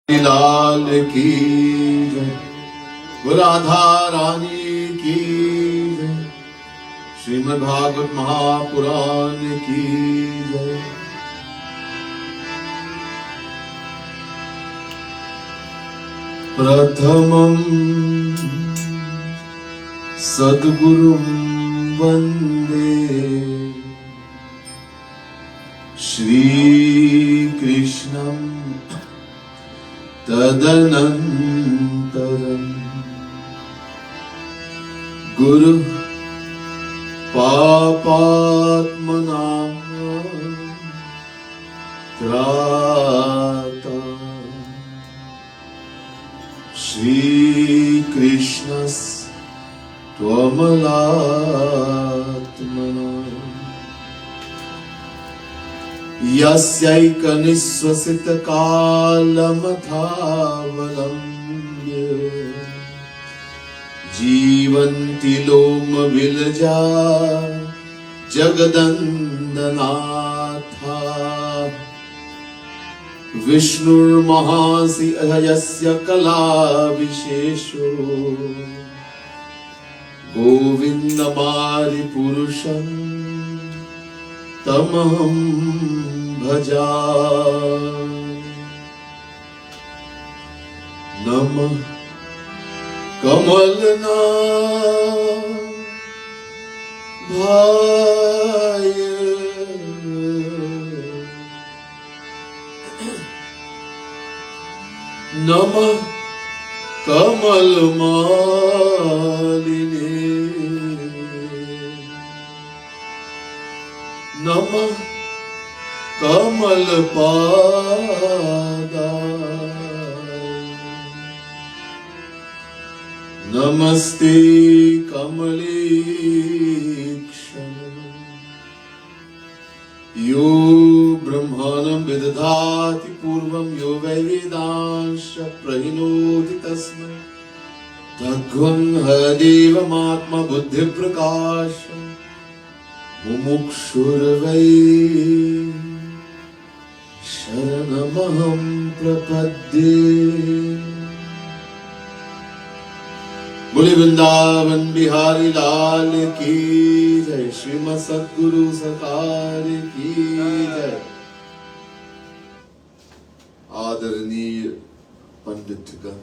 लाल की जय, राधा रानी की जय, श्रीमद् भागवत महापुराण की जय। प्रथमं सद्गुरुं वन्दे श्रीकृष्णं तदनन्तरं गुरु पापात्मनां त्राता श्रीकृष्णस्त्वमलात्मना यस्यैकनिश्वसितकालमथावलम्ब्य जीवन्ति लोमविलजा जगदन्दनाथा विष्णुर्महासि यस्य कलाविशेषो गोविन्दमादिपुरुषं तमहं भजामि। नमः कमलनाभाय नमः कमलमालिने नमः कमलपादाय नमस्ते कमलेक्षणे यो ब्रह्माणं विदधाति पूर्वं यो वै वेदांश्च प्रहिणोति तस्मै तद्ध्वं हदेवमात्मबुद्धिप्रकाशं मुमुक्षुर्वै शरणमहं प्रपद्ये। बोले वृंदावन बिहारी लाल की जय, श्रीमद् सद्गुरु सरकार की जय। आदरणीय पंडितगण,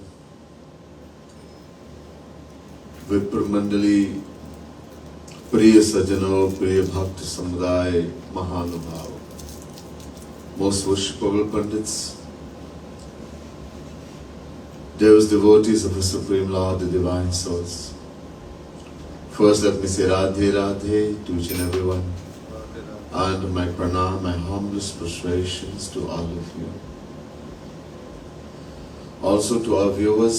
विप्र मंडली, प्रिय सज्जनों, प्रिय भक्त समुदाय, महानुभाव, most worshipable Pandits, dearest devotees of the Supreme Lord, the Divine Source. First, let me say Radhe Radhe to each and everyone, and my pranam, my humblest prostrations to all of you. Also to our viewers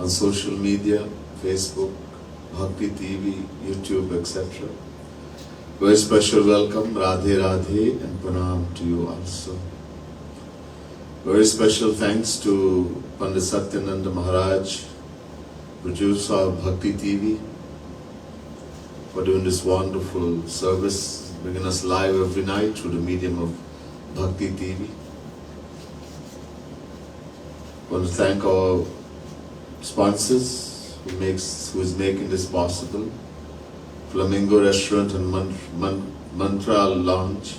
on social media, Facebook, Bhakti TV, YouTube, etc. Very special welcome, Radhe Radhe, and pranam to you also. Very special thanks to Pandit Satyananda Maharaj, producer of Bhakti TV, for doing this wonderful service, bringing us live every night through the medium of Bhakti TV. I want to thank our sponsors who is making this possible. Flamingo Restaurant and Mantra Lounge,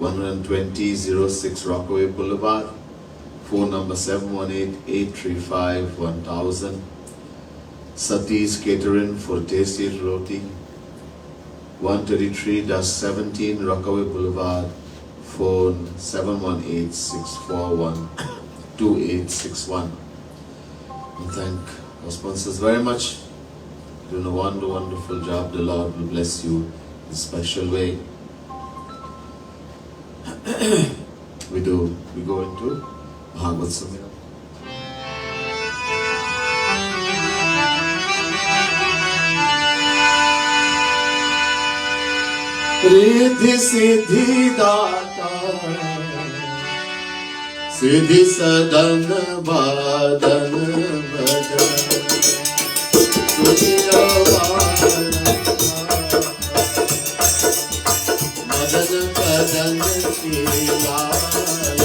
12006 Rockaway Boulevard, phone number 718-835-1000. Sati's Catering for Tasty Roti, 133-17 Rockaway Boulevard, phone 718-641-2861. And thank our sponsors very much. Doing a wonderful job. The Lord will bless you in a special way. We go into Bhagavat Samhita. Riddhi Siddhi Data Siddhi Sadan Badan Badan Madan Kadan Ki Laal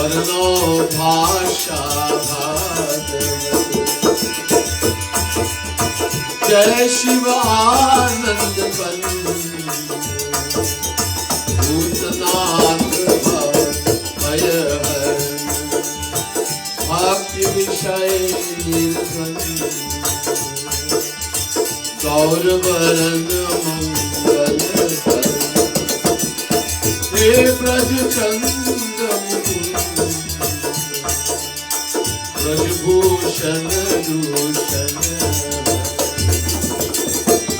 वर्णो भाषा भागवत। जय शिव आनंद बंधु भूतनाथ भव भय हरण। भक्ति विषय निर्धन गौरवरण मंगल कर। हे ब्रज चंद्र मुकुंद ब्रजभूषण दूषण।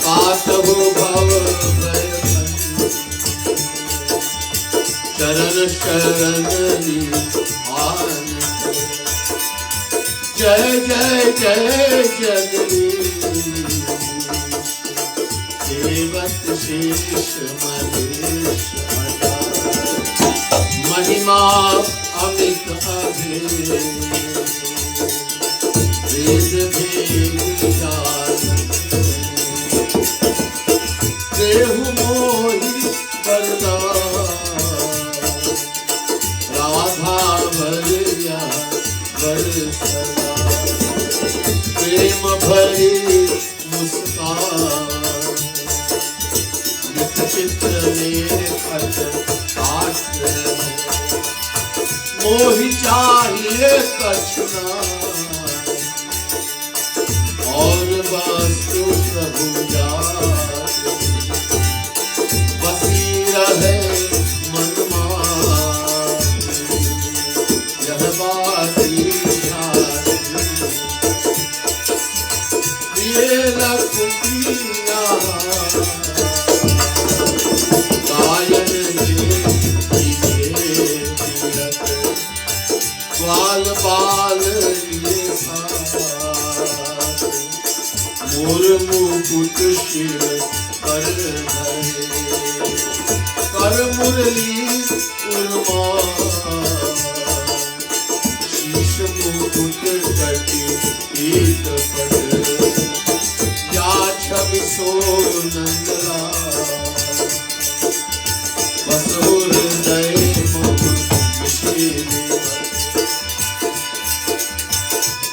कातहु भव भय चरण शरण निधान। जय जय जय जगदीश सेवक शेष महेश। महिमा अमित अभेद वेद भेद जानत। देहु मोहि वरदान राधा भरिया बरसदा। प्रेम भरी मुस्कान नित चित्र लेखत काट। मोहि चाहिए कछुना और वस्तु प्रभु जात। बसी रहे मन मान यह बाती ये लखुटिया। गायन ग्वाल बाल ये साथ। मोर मुकुट शिर पर धरे कर मुरली उन्माद। शीश मुकुट कटी एक पट या छवि सो नंदलाल। बसो हृदय मुकुट विषेद।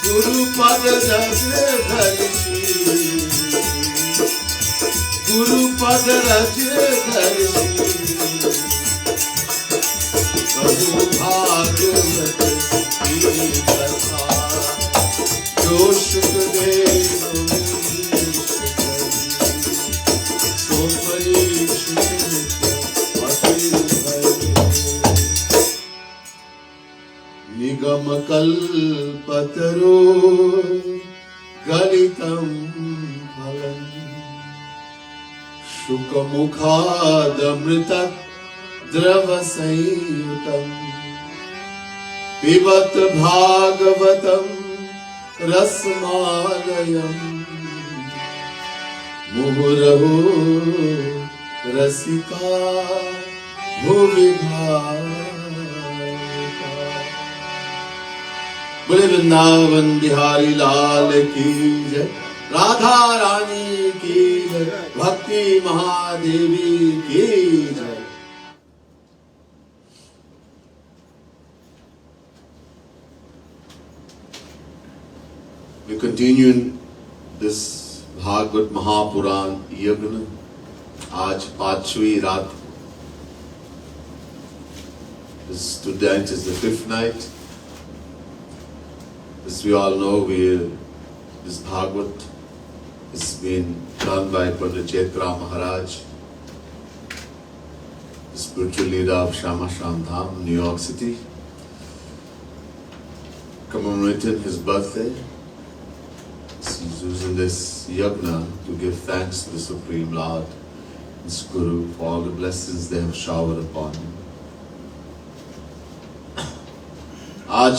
गुरु पद रज धरि गुरु पद रज धरि। प्रभु भागवत की कथा जो सुखदेव सो परीक्षित अति भय। निगम कल्पतरो गलितं फलम् शुकमुखादमृत द्रव संयुतम्। पिबत भागवतं रसमालयम्। मुहुरहो रसिका भुवि भावुका। बोले वृंदावन बिहारी लाल की जय। राधा रानी की जय। भक्ति महादेवी की जय। We continue this Bhagavat Mahapuran Yagna. आज पांचवी रात। Tonight is the fifth night. As we all know, this Bhagavat has been done by Pandit Chaitra Maharaj, the spiritual leader of Shyama Shyam Dham, New York City, commemorating his birthday. He's using this yagna to give thanks to the Supreme Lord, his Guru, for all the blessings they have showered upon him. आज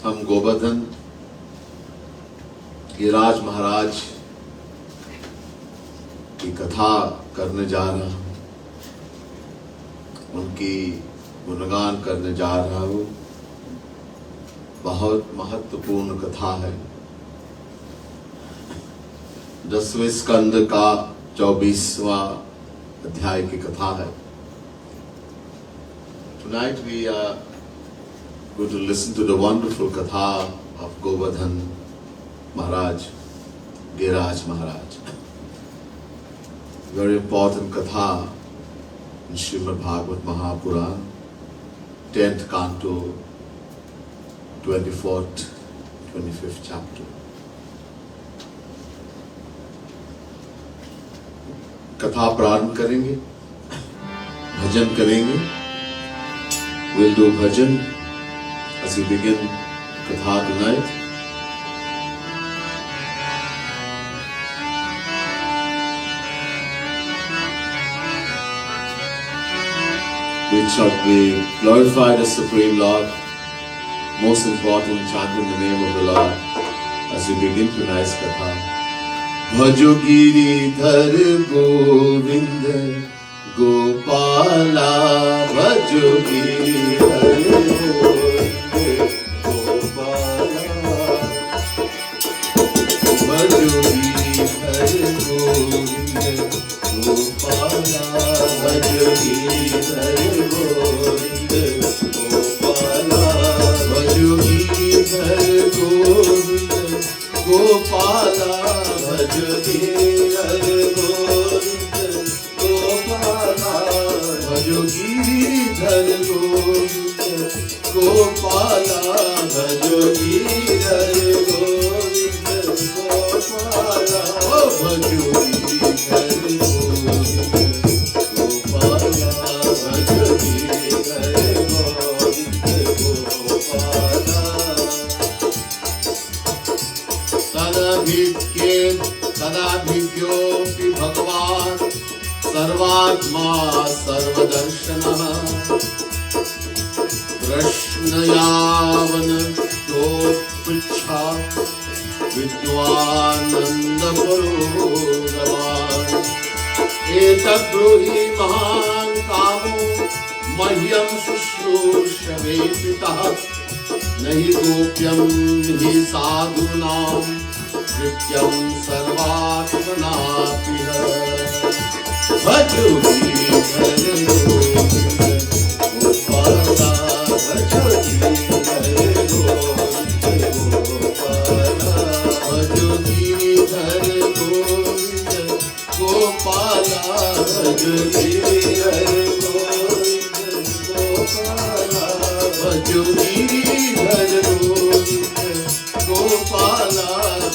हम गोवर्धन गिरिराज महाराज की कथा करने जा रहा हूँ, उनकी गुणगान करने जा रहा हूँ। बहुत महत्वपूर्ण कथा है। 10वें स्कंद का 24वां अध्याय की कथा है। Tonight we are going to listen to the wonderful katha of Goverdhan Maharaj, Giraj Maharaj. Very important katha in Srimad Bhagavat Mahapuran, 10th canto, 24th, 25th chapter. कथा प्रारंभ करेंगे, भजन करेंगे. We'll do bhajan as we begin katha tonight. We shall be glorified as Supreme Lord. Most important, chanting the name of the Lord as we begin tonight's katha. Bhajo Giridhar Govind Gopala, Bhajo Giridhar Govind Gopala, Bhajo Giridhar Govind Gopala, Bhajo Giridhar Govind Gopala, Bhajo Giridhar Govind Gopala, Bhajo Giridhar Govind Gopala, Bhajo Giridhar Govind Gopala, Bhajo Giridhar Govind Gopala, oh Bhajo Giridhar Govind Gopala, Bhajo Giridhar Govind Gopala. तदाभिज्ञोऽपि भगवान् सर्वात्मा सर्वदर्शनः प्रश्नयावनतोऽपृच्छा विद्वानन्दपुरोगवान् एतद्ब्रूहि महान् कामो मह्यं शुश्रूषवेपितः न हि गोप्यं हि साधूनां नित्यं सर्वात्मनापिह. Bhajo Giridhar Govind Gopala, Bhajo Giridhar Govind Gopala, Bhajo Giridhar Govind Gopala, Bhajo Giridhar Govind Gopala, Bhajo Giridhar Govind Gopala,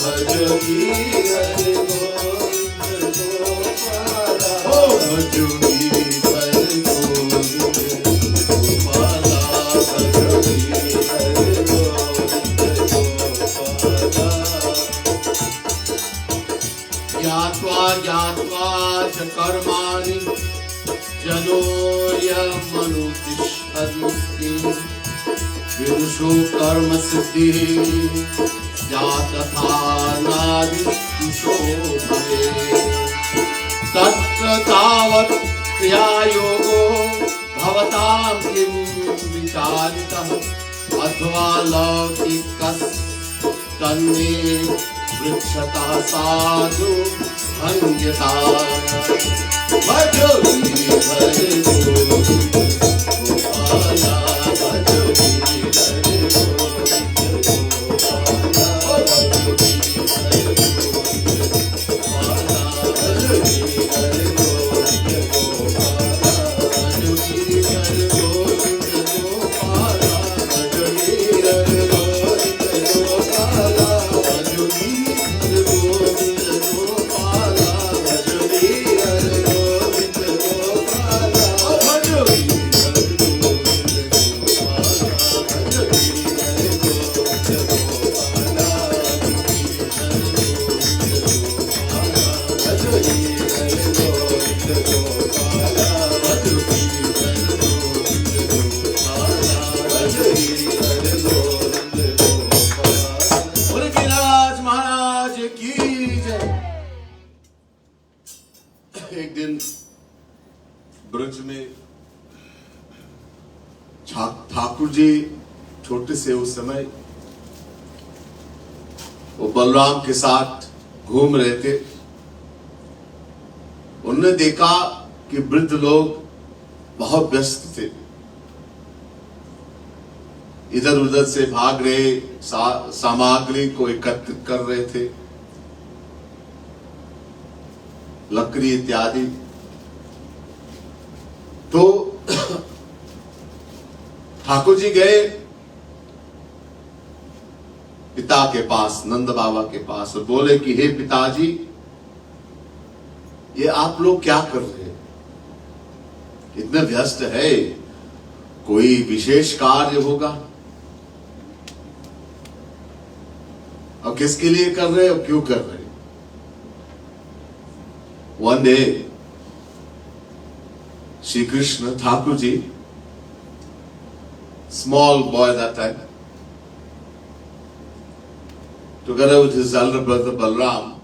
Bhajo Giridhar Govind Gopala, oh Bhajo Giridhar Govind Gopala, Bhajo Giridhar Govind Gopala. Yatva yatva cha karmani jano yamanutishadmukti Vidusho karma siddhi jatatha nadisho bhave tatra tavat kriya yogo bhavatam kim vicharitah athva laukikas tanne vrikshata sadhu bhangyata. Bhajo Giridhar Govind Gopala, Bhajo Giridhar Govind Gopala, Bhajo Giridhar Govind Gopala, Bhajo Giridhar Govind Gopala, Bhajo Giridhar Govind Gopala, Bhajo Giridhar Govind Gopala, Bhajo Giridhar Govind Gopala, Bhajo Giridhar Govind Gopala, Bhajo Giridhar एक दिन ब्रज में ठाकुर जी छोटे से उस समय वो बलराम के साथ घूम रहे थे। उन्होंने देखा कि वृद्ध लोग बहुत व्यस्त थे। इधर उधर से भाग रहे, सामग्री को एकत्रित कर रहे थे, लकड़ी इत्यादि। तो ठाकुर जी गए पिता के पास, नंद बाबा के पास, और बोले कि हे पिताजी, ये आप लोग क्या कर रहे हैं? इतने व्यस्त है, कोई विशेष कार्य होगा, और किसके लिए कर रहे और क्यों कर रहे? One day, Shri Krishna, Thakur ji, small boy that time, together with his elder brother Balram,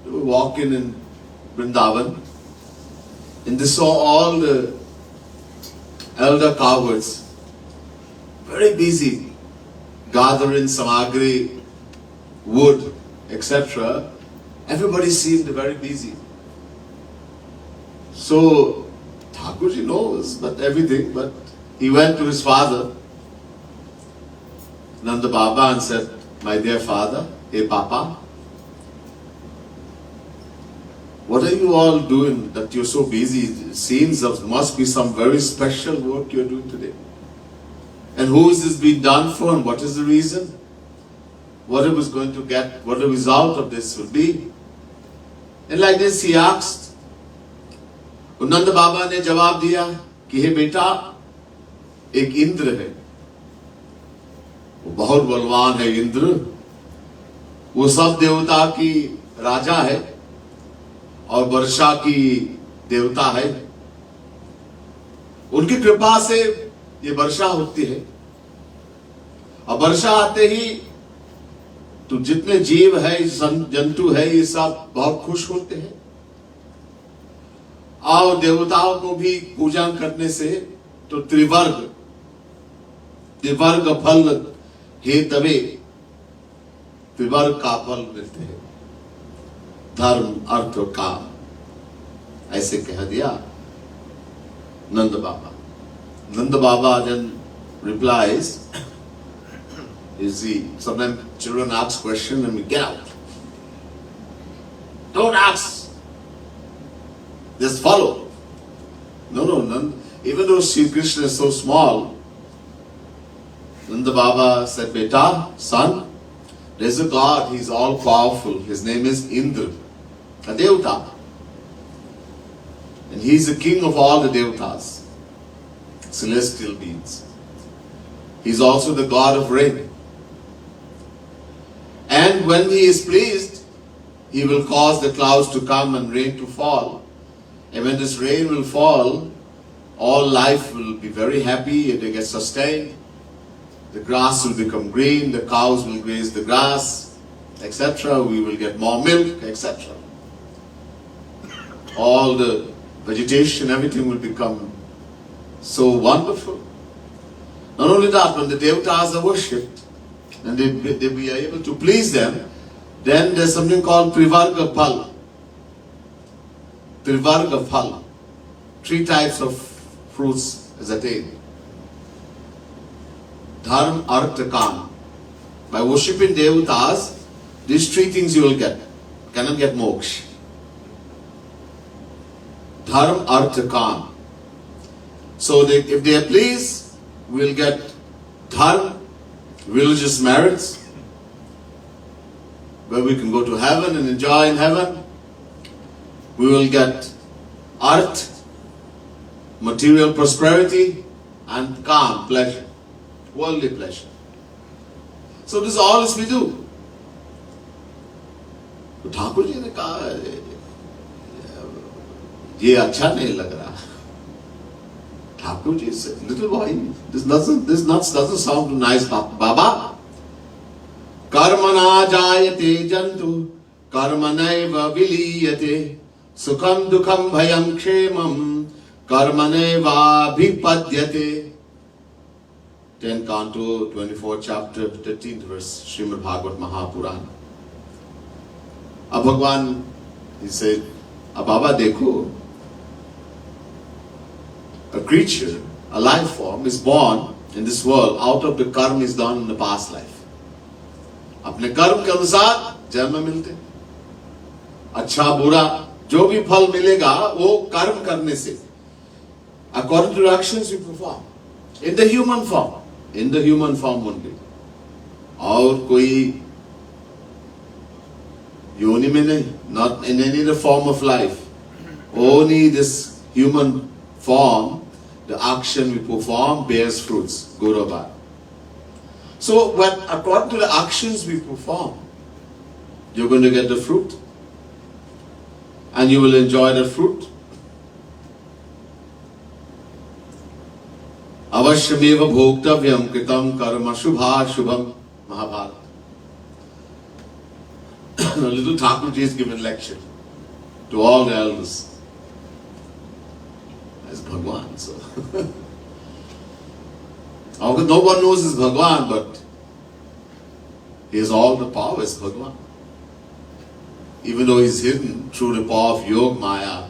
they were walking in Vrindavan, and they saw all the elder cowherds very busy gathering samagri, wood, etc. Everybody seemed very busy. So Thakurji knows but everything, but he went to his father, Nanda Baba, and said, my dear father, hey Papa, what are you all doing that you're so busy? It seems there must be some very special work you're doing today. And who is this being done for, and what is the reason? What it was going to get, what the result of this will be? And like this he asked. नंद बाबा ने जवाब दिया कि हे बेटा, एक इंद्र है, वो बहुत बलवान है इंद्र, वो सब देवता की राजा है और वर्षा की देवता है। उनकी कृपा से ये वर्षा होती है, और वर्षा आते ही तो जितने जीव है, जंतु है, ये सब बहुत खुश होते हैं, और देवताओं को भी पूजा करने से तो त्रिवर्ग फल हे तवे, त्रिवर्ग का फल मिलते हैं, धर्म अर्थ और काम, ऐसे कह दिया नंद बाबा. Nanda Baba then replies, you see, sometimes children ask questions and we get out. Don't ask. Just follow. No. Even though Sri Krishna is so small, Nanda Baba said, Beta, son, there's a God, he's all powerful. His name is Indra, a Devata. And he's the king of all the Devatas, celestial beings. He's also the God of rain. And when he is pleased, he will cause the clouds to come and rain to fall. And when this rain will fall, all life will be very happy and they get sustained. The grass will become green, the cows will graze the grass, etc. We will get more milk, etc. All the vegetation, everything will become so wonderful. Not only that, when the devatas are worshipped and they be able to please them, then there's something called Trivarga Phal. Trivarga Phal. 3 types of fruits is attained. Dharma, Artha, Kam. By worshipping devatas, these 3 things you will get. Cannot get moksha. Dharma, Artha, Kam. So if they are pleased, we will get dharma, religious merits, where we can go to heaven and enjoy in heaven. We will get arth, material prosperity, and calm, pleasure, worldly pleasure. So this all is we do. तो ठाकुर जी ने कहा ये अच्छा नहीं लग रहा. Thakur ji said, little boy, this doesn't sound nice, Baba. Karmana jayate jantu, karmanaiva viliyate, sukham dukham bhayam kshemam, karmanaiva bhipadyate. 10 Canto, 24 chapter, 13th verse, Srimad Bhagavat Mahapuran. Bhagwan, he said, Baba dekho, a creature, a life form is born in this world out of the karma is done in the past life. अपने कर्म के अनुसार जन्म मिलते, अच्छा बुरा जो भी फल मिलेगा वो कर्म करने से, according to the actions we perform in the human form only. और कोई योनि में नहीं, not in any other form of life, only this human form, the action we perform bears fruits, good or bad. So, when according to the actions we perform, you're going to get the fruit, and you will enjoy the fruit. Avashyameva bhoktavyam kritam karma shubha shubham. Mahabharata. A little Thakurji is giving lecture to all the elders. As Bhagwan, so. No one knows is Bhagwan, but he has all the power as Bhagwan. Even though he is hidden through the power of Yoga Maya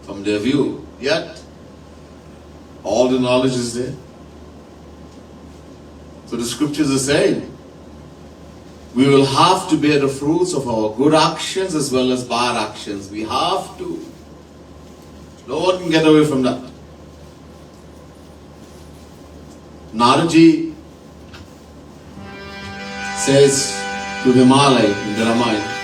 from their view, yet all the knowledge is there. So the scriptures are saying, we will have to bear the fruits of our good actions as well as bad actions. We have to. No one can get away from that. Naraji says to Himalaya in the Ramayana,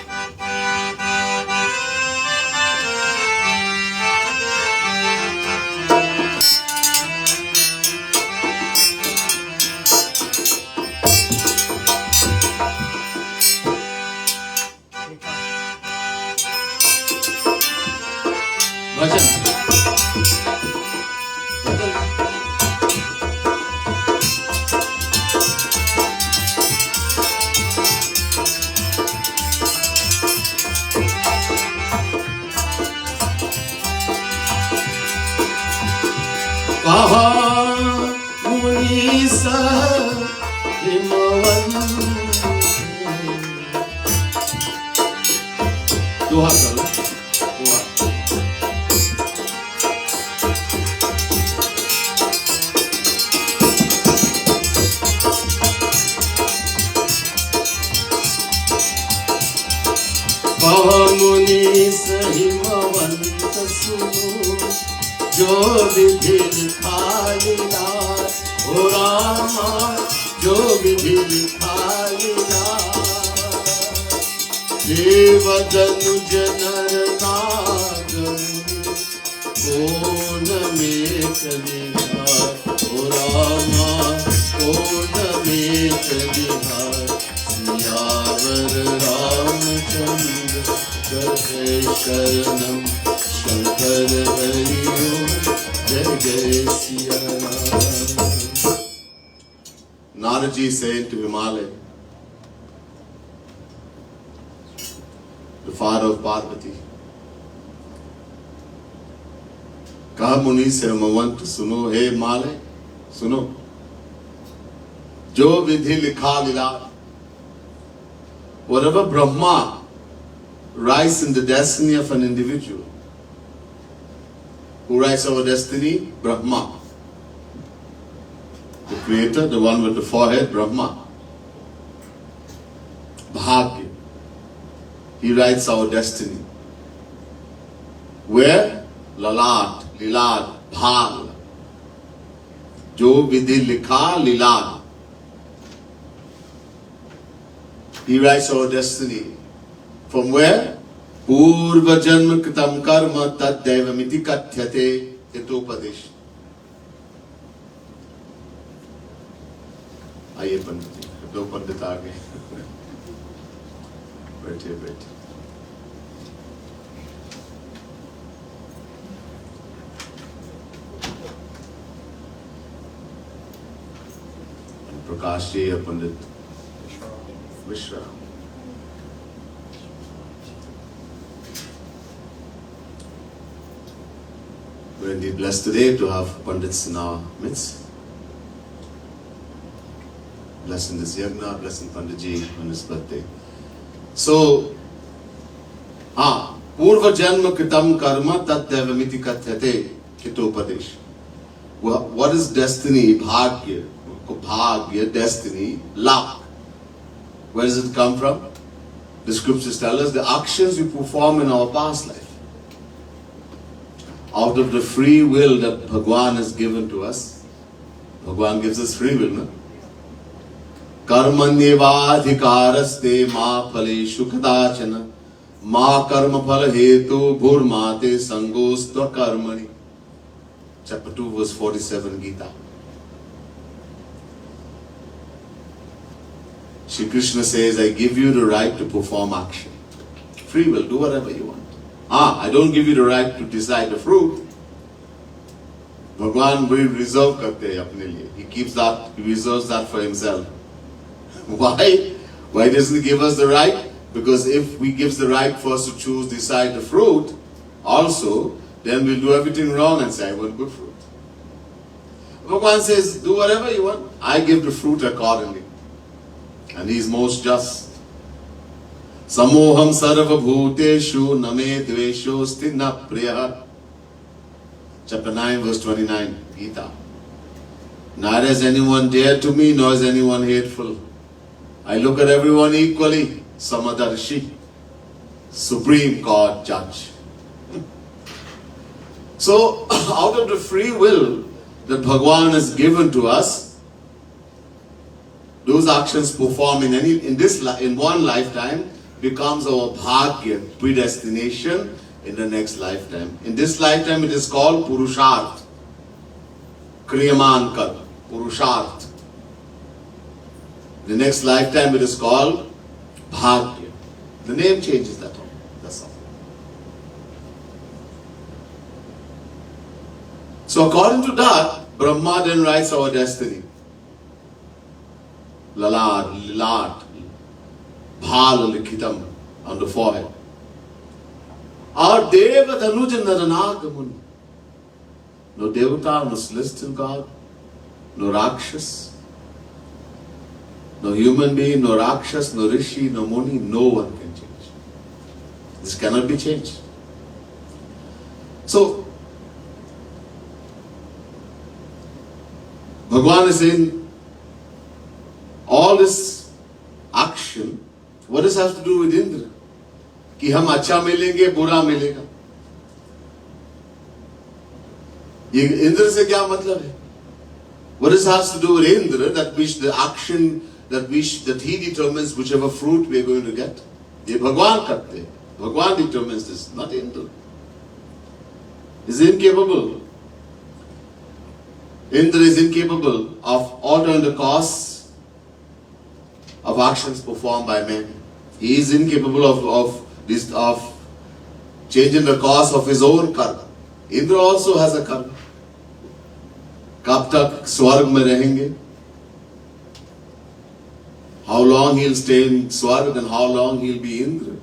Naraji said to Himalaya, the father of Parvati, कहा मुनि से मवंत सुनो, हे हिमालय सुनो, जो विधि लिखा लीला, whatever Brahma writes in the destiny of an individual. Who writes our destiny? Brahma. The creator, the one with the forehead, Brahma. Bhagya. He writes our destiny. Where? Lalat, Lilad, Bhag. Jo vidhi likha Lilad. He writes our destiny. From where? Purva janma kritam karma tad devamiti kathyate hitopadesh. आइए पंडित जी, दो पंडित आ गए, बैठिए बैठिए। प्रकाश जी या पंडित विश्राम। We're indeed blessed today to have Pandits in our midst. Blessing this Yagna, blessing Panditji on his birthday. So, Purva Janma Kritam Karma Tat Devamiti Kathyate Hitopadesh. What is destiny? Bhagya. bhagya, destiny, luck. Where does it come from? The scriptures tell us the actions we perform in our past life. Out of the free will that Bhagwan has given to us. Bhagwan gives us free will, no? Karmanyevadhikaraste ma phaleshu kadachana ma karma phala hetu bhurmate sangostva karmani. Chapter 2 verse 47 Gita. Shri Krishna says, I give you the right to perform action. Free will, do whatever you want. I don't give you the right to decide the fruit. Bhagwan will reserve karte hai apne liye. He keeps that, he reserves that for himself. Why? Why doesn't he give us the right? Because if we gives the right for us to choose, decide the fruit, also, then we'll do everything wrong and say, I want good fruit. Bhagwan says, do whatever you want. I give the fruit accordingly. And he is most just. Samoham sarva bhuteshu name dvesho sthina priya. Chapter 9 verse 29 Gita. Neither is anyone dear to me, nor is anyone hateful. I look at everyone equally. Samadarshi. Supreme God Judge. So, out of the free will that Bhagwan has given to us, those actions performed in one lifetime becomes our bhagya, predestination in the next lifetime. In this lifetime it is called Purusharth. Kriyaman Kar, Purusharth. The next lifetime it is called Bhagya. The name changes, that's all. So according to that, Brahma then writes our destiny. Lalad, Lilat, Bhal Likhitam on the forehead. Our Deva Dhanuja Naranagamun. No Devata, no celestial God, no Rakshas, no human being, no Rakshas, no Rishi, no Muni, no one can change. This cannot be changed. So, Bhagwan is saying, all this action, what does it have to do with Indra? कि हम अच्छा मिलेंगे, बुरा मिलेगा. ये इंद्र से क्या मतलब है? What does it have to do with Indra, that which the action that he determines whichever fruit we are going to get? ये भगवान करते हैं. Bhagwan determines this, not Indra. Is incapable. Indra is incapable of altering the course of actions performed by men. He is incapable of changing the course of his own karma. Indra also has a karma. कब तक स्वर्ग में रहेंगे? How long he'll stay in Swarg and how long he'll be Indra?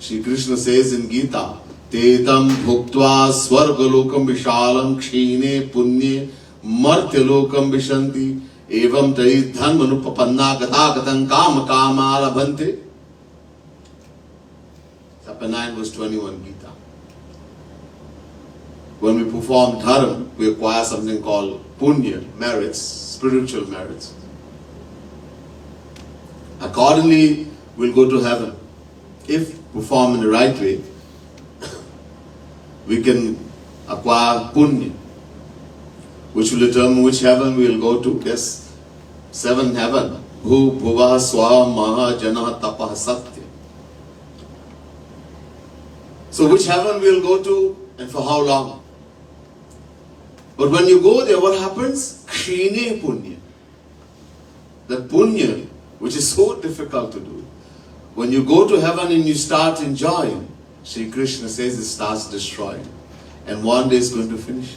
Shri Krishna says in Gita, Tetam bhuktva swargalokam vishalam kshine punye martyalokam vishanti evam tai dhanmanupapanna gatagatam kama kamala bhante. Chapter 9 verse 21 Gita. When we perform dharma, we acquire something called punya, merits, spiritual merits. Accordingly, we'll go to heaven. If performed in the right way, we can acquire punya, which will determine which heaven we will go to. Yes, 7 heaven. Bhu, Bhuva, Swa, Maha, Jana, Tapah, Satya. So which heaven we will go to and for how long? But when you go there, what happens? Kshine punya. That punya, which is so difficult to do. When you go to heaven and you start enjoying, Sri Krishna says it starts destroying. And one day it's going to finish.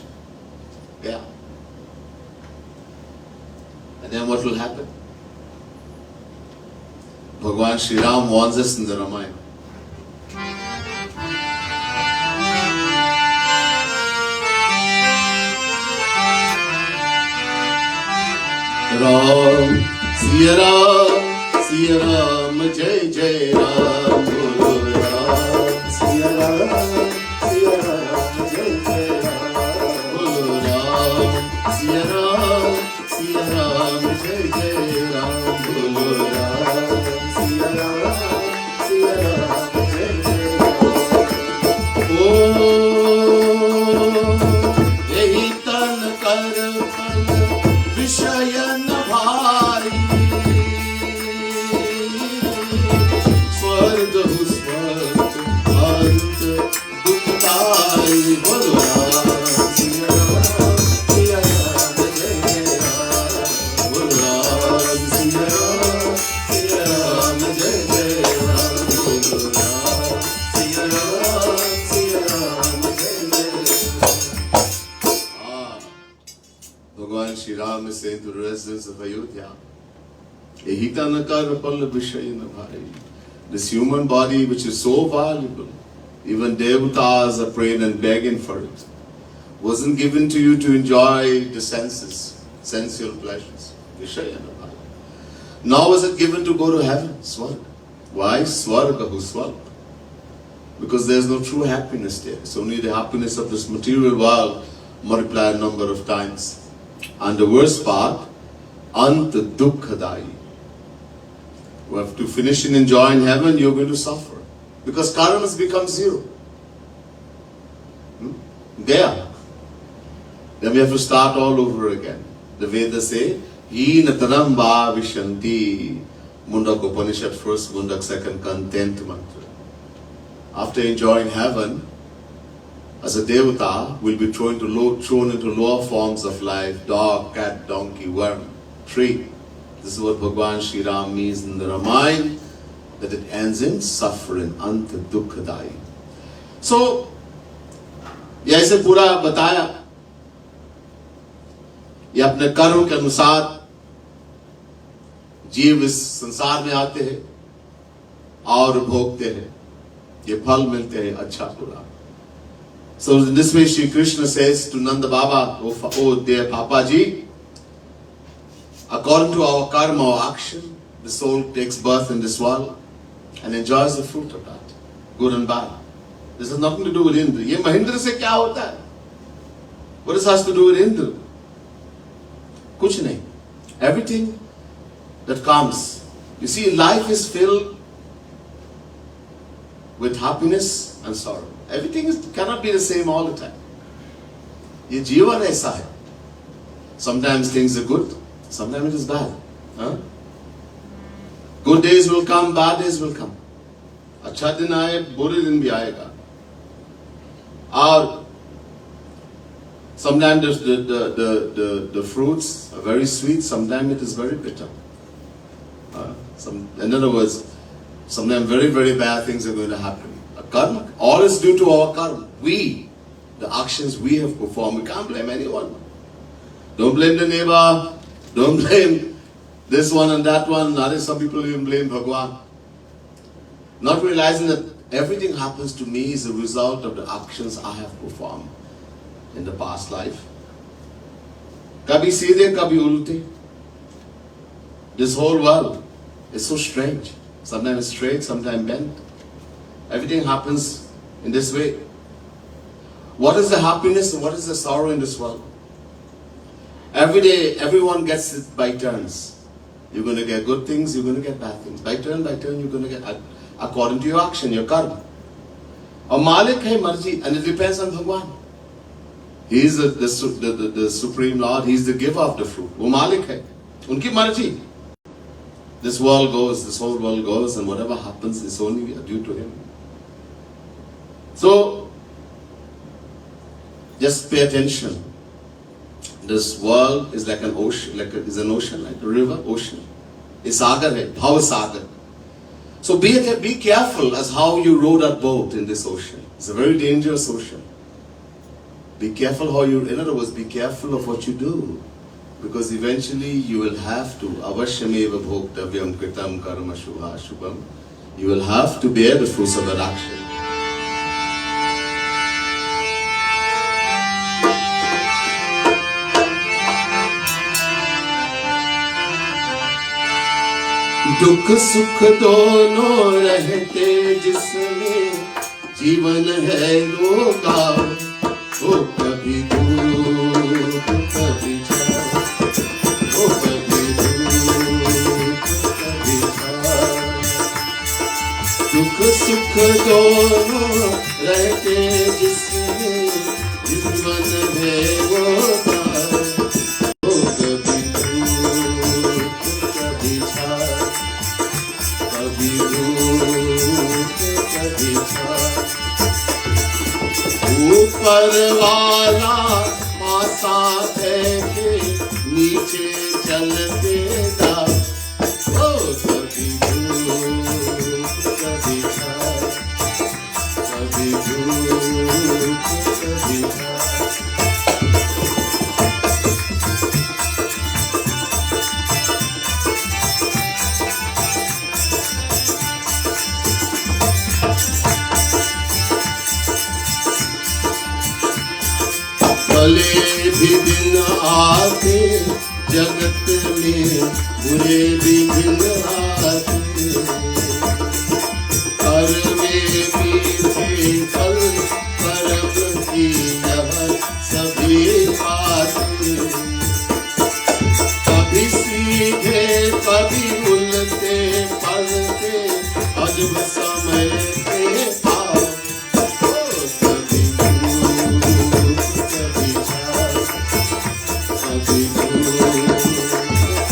Yeah. And then what will happen? Bhagwan Shri Ram warns us in the Ramayana. Ram, Siya Ram, Jai Jai Ram, Guru Ram, Siya Ram, Jai Jai Ram, Guru Ram, Siya Ram, is saying to the residents of Ayodhya, this human body which is so valuable, even devatas are praying and begging for it, wasn't given to you to enjoy the senses, sensual pleasures. Now was it given to go to heaven, Swarga. Why? Swarga hu Swarga. Because there's no true happiness there. It's only the happiness of this material world multiplied a number of times. And the worst part, Anta Dukkhadayi. You have to finish in enjoying heaven, you're going to suffer. Because karma has become zero. Gaya. Then we have to start all over again. The Vedas say, Heenataram Bhavishanti. Mundak Upanishad first, Mundak second, content mantra. After enjoying heaven, as a devata, will be thrown into lower forms of life: dog, cat, donkey, worm, tree. This is what Bhagwan Shri Ram means in the Ramayana, that it ends in suffering, anta dukkhadayi. So, ये ऐसे पूरा बताया, ये अपने कर्म के अनुसार जीव इस संसार में आते हैं और भोगते हैं, ये फल मिलते हैं अच्छा बुरा. So in this way Shri Krishna says to Nanda Baba, oh dear Papa Ji, according to our karma or action, the soul takes birth in this world and enjoys the fruit of that, good and bad. This has nothing to do with Indra. ये महिंद्र से क्या होता है? What does has to do with Indra? कुछ नहीं. Everything that comes. You see, life is filled with happiness and sorrow. Everything cannot be the same all the time. ये जीवन ऐसा है. Sometimes things are good, sometimes it is bad. Huh? Good days will come, bad days will come. अच्छा दिन आए, बुरे दिन भी आएगा. Or sometimes the fruits are very sweet, sometimes it is very bitter. In other words, sometimes very, very bad things are going to happen. Karma, all is due to our karma. We, the actions we have performed, we can't blame anyone. Don't blame the neighbor, don't blame this one and that one. Some people even blame Bhagwan. Not realizing that everything happens to me is a result of the actions I have performed in the past life. Kabhi seedhe, kabhi ulte. This whole world is so strange. Sometimes straight, sometimes bent. Everything happens in this way. What is the happiness and what is the sorrow in this world? Every day, everyone gets it by turns. You're going to get good things, you're going to get bad things. By turn, you're going to get according to your action, your karma. A Malik hai marji, and it depends on Bhagwan. He is the Supreme Lord, He is the giver of the fruit. Wo Malik hai. Unki marji. This world goes, this whole world goes, and whatever happens is only due to Him. So, just pay attention. This world is like an ocean, like an ocean, like a river, ocean. A sagar hai, bhav sagar. So be careful as how you row that boat in this ocean. It's a very dangerous ocean. Be careful how you, in other words, be careful of what you do. Because eventually you will have to, avashyameva bhoktavyam kritam karma shubha shubham. You will have to bear the fruits of that action. दुख सुख दोनों रहते जिसमें जीवन है रोगा वो कभी दुख कभी वो कभी दुख कभी दुख सुख दोनों रहते जिसमें जीवन है रोगा ऊपर वाला साथ है कि नीचे चलते जा ओ कभी धूप कभी छाँव कभी धूप कभी छाँव भी दिन आते जगत में, बुरे भी दिन आते। कर्मे मीठे फल कर्म की यह सभी खाते। कभी सीधे कभी उलटे पलटे अजब समय के पार। कभी धूप कभी छाँव, कभी धूप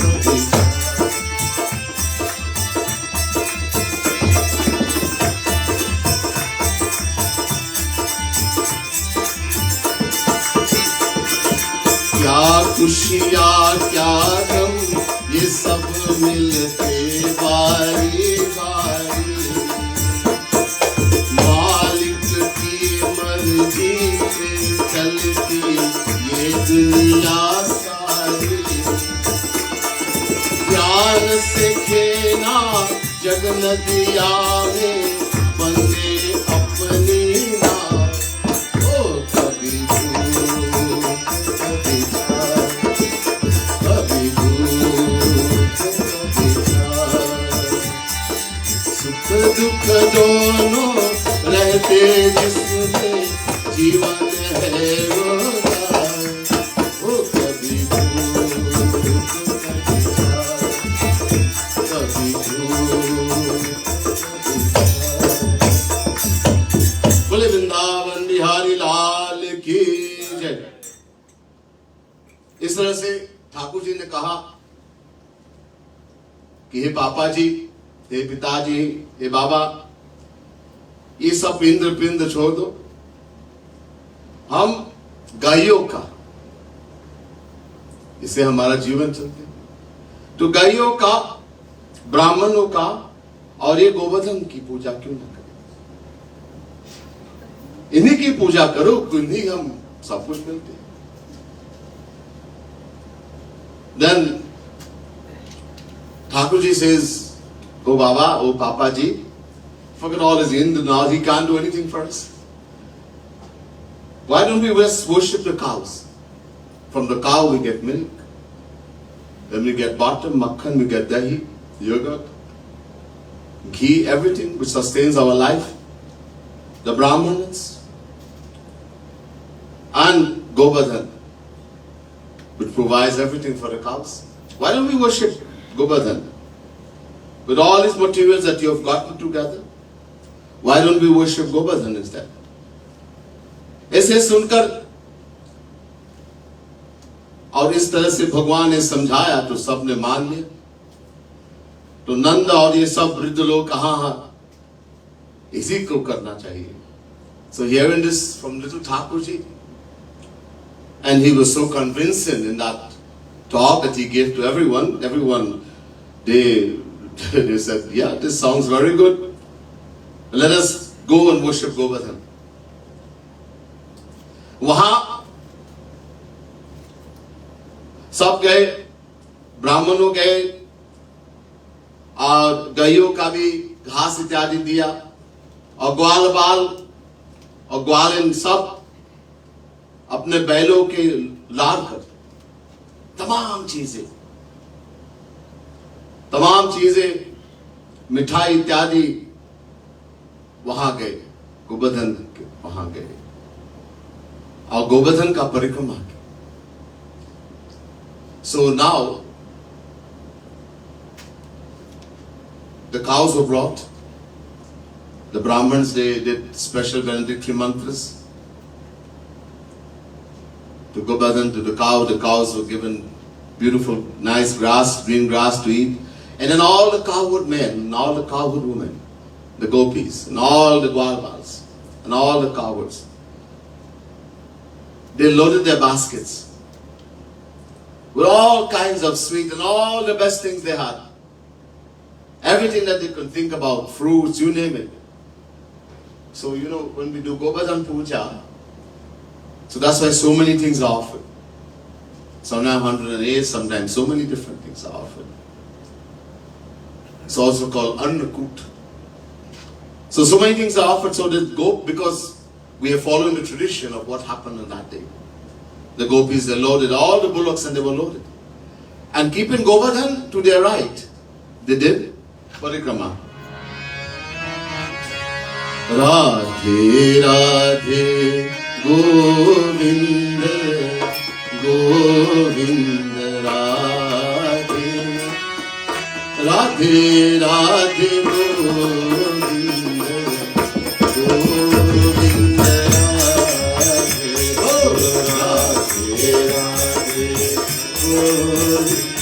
कभी छाँव। क्या खुशियाँ क्या गम ये सब मिलते बारी बारी। मालिक की मर्जी पे चलती ये दुनिया सारी। ज्ञान से खेना जग नदिया में बंदे अपनी नाव। ओ कभी धूप कभी छाँव, कभी धूप कभी छाँव। सुख दुख दोनों रहते जिसमें जीवन है वो दान। ओ कभी धूप कभी छाँव, कभी धूप कभी छाँव। बोले वृंदावन बिहारी लाल की जय। इस तरह से ठाकुर जी ने कहा कि हे पापा जी, हे पिताजी, हे बाबा, ये सब इंद्र पिंड छोड़ दो। हम गायों का, इसे हमारा जीवन चलते हैं, तो गायों का, ब्राह्मणों का और ये गोवर्धन की पूजा क्यों ना करें? इन्हीं की पूजा करो, इन्हीं हम सब कुछ मिलते हैं। Then Thakur ji says, "Oh Baba, oh Papa ji, forget all his Indra now. He can't do anything for us. Why don't we just worship the cows? From the cow we get milk. Then we get butter, makhan, we get dahi, yogurt, ghee, everything which sustains our life. The Brahmanas and Govardhan, which provides everything for the cows. Why don't we worship Govardhan? With all these materials that you have gotten together, why don't we worship Govardhan instead?" ऐसे सुनकर और इस तरह से भगवान ने समझाया तो सबने मान लिया। तो नंद और ये सब वृद्ध लोग कहाँ इसी को करना चाहिए। So hearing this from little Thakurji, and he was so convincing in that talk that he gave to everyone, they said, "Yeah, this sounds very good. Let us go and worship Govardhan." वहां सब गए, ब्राह्मणों गए और गायों का भी घास इत्यादि दिया, और ग्वाल बाल और ग्वालिन सब अपने बैलों के लाद कर तमाम चीजें मिठाई इत्यादि वहां गए, गोवर्धन के वहां गए और गोवर्धन का परिक्रमा की। So now the cows were brought. The Brahmins, they did special benedictory mantras to Govardhan, to the cow. The cows were given beautiful, nice grass, green grass to eat. And then all the cowherd men and all the cowherd women, the gopis, and all the Gwalbals, and all the cowherds, they loaded their baskets with all kinds of sweet and all the best things they had. Everything that they could think about, fruits, you name it. So, when we do Goverdhan Puja, so that's why so many things are offered. Sometimes 108, sometimes so many different things are offered. It's also called Annakut. So many things are offered, so they go because we are following the tradition of what happened on that day. The gopis, they loaded all the bullocks and they were loaded. And keeping Govardhan to their right, they did parikrama. Radhe Radhe Govinda Govinda Radhe Radhe Radhe Govinda Govinda Radhe Oh Radhe Radhe Govinda Govinda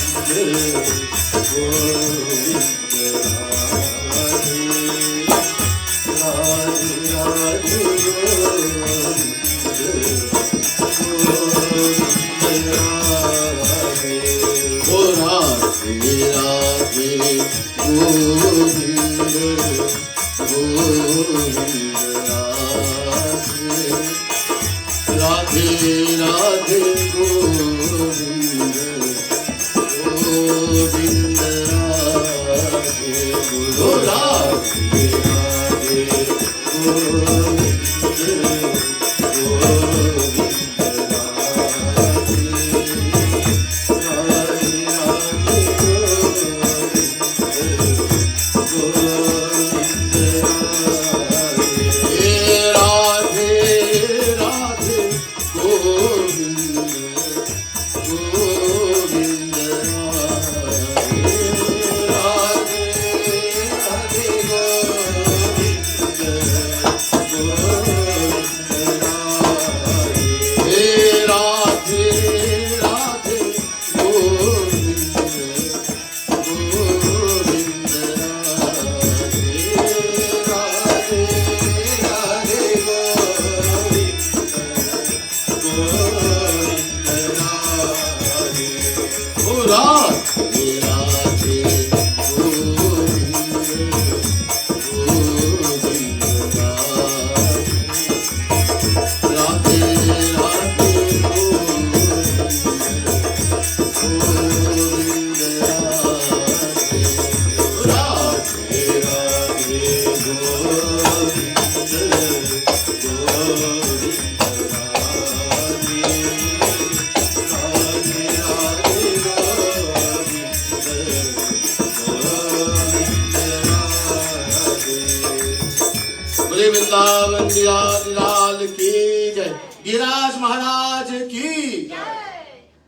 Giriraj Maharaj ki.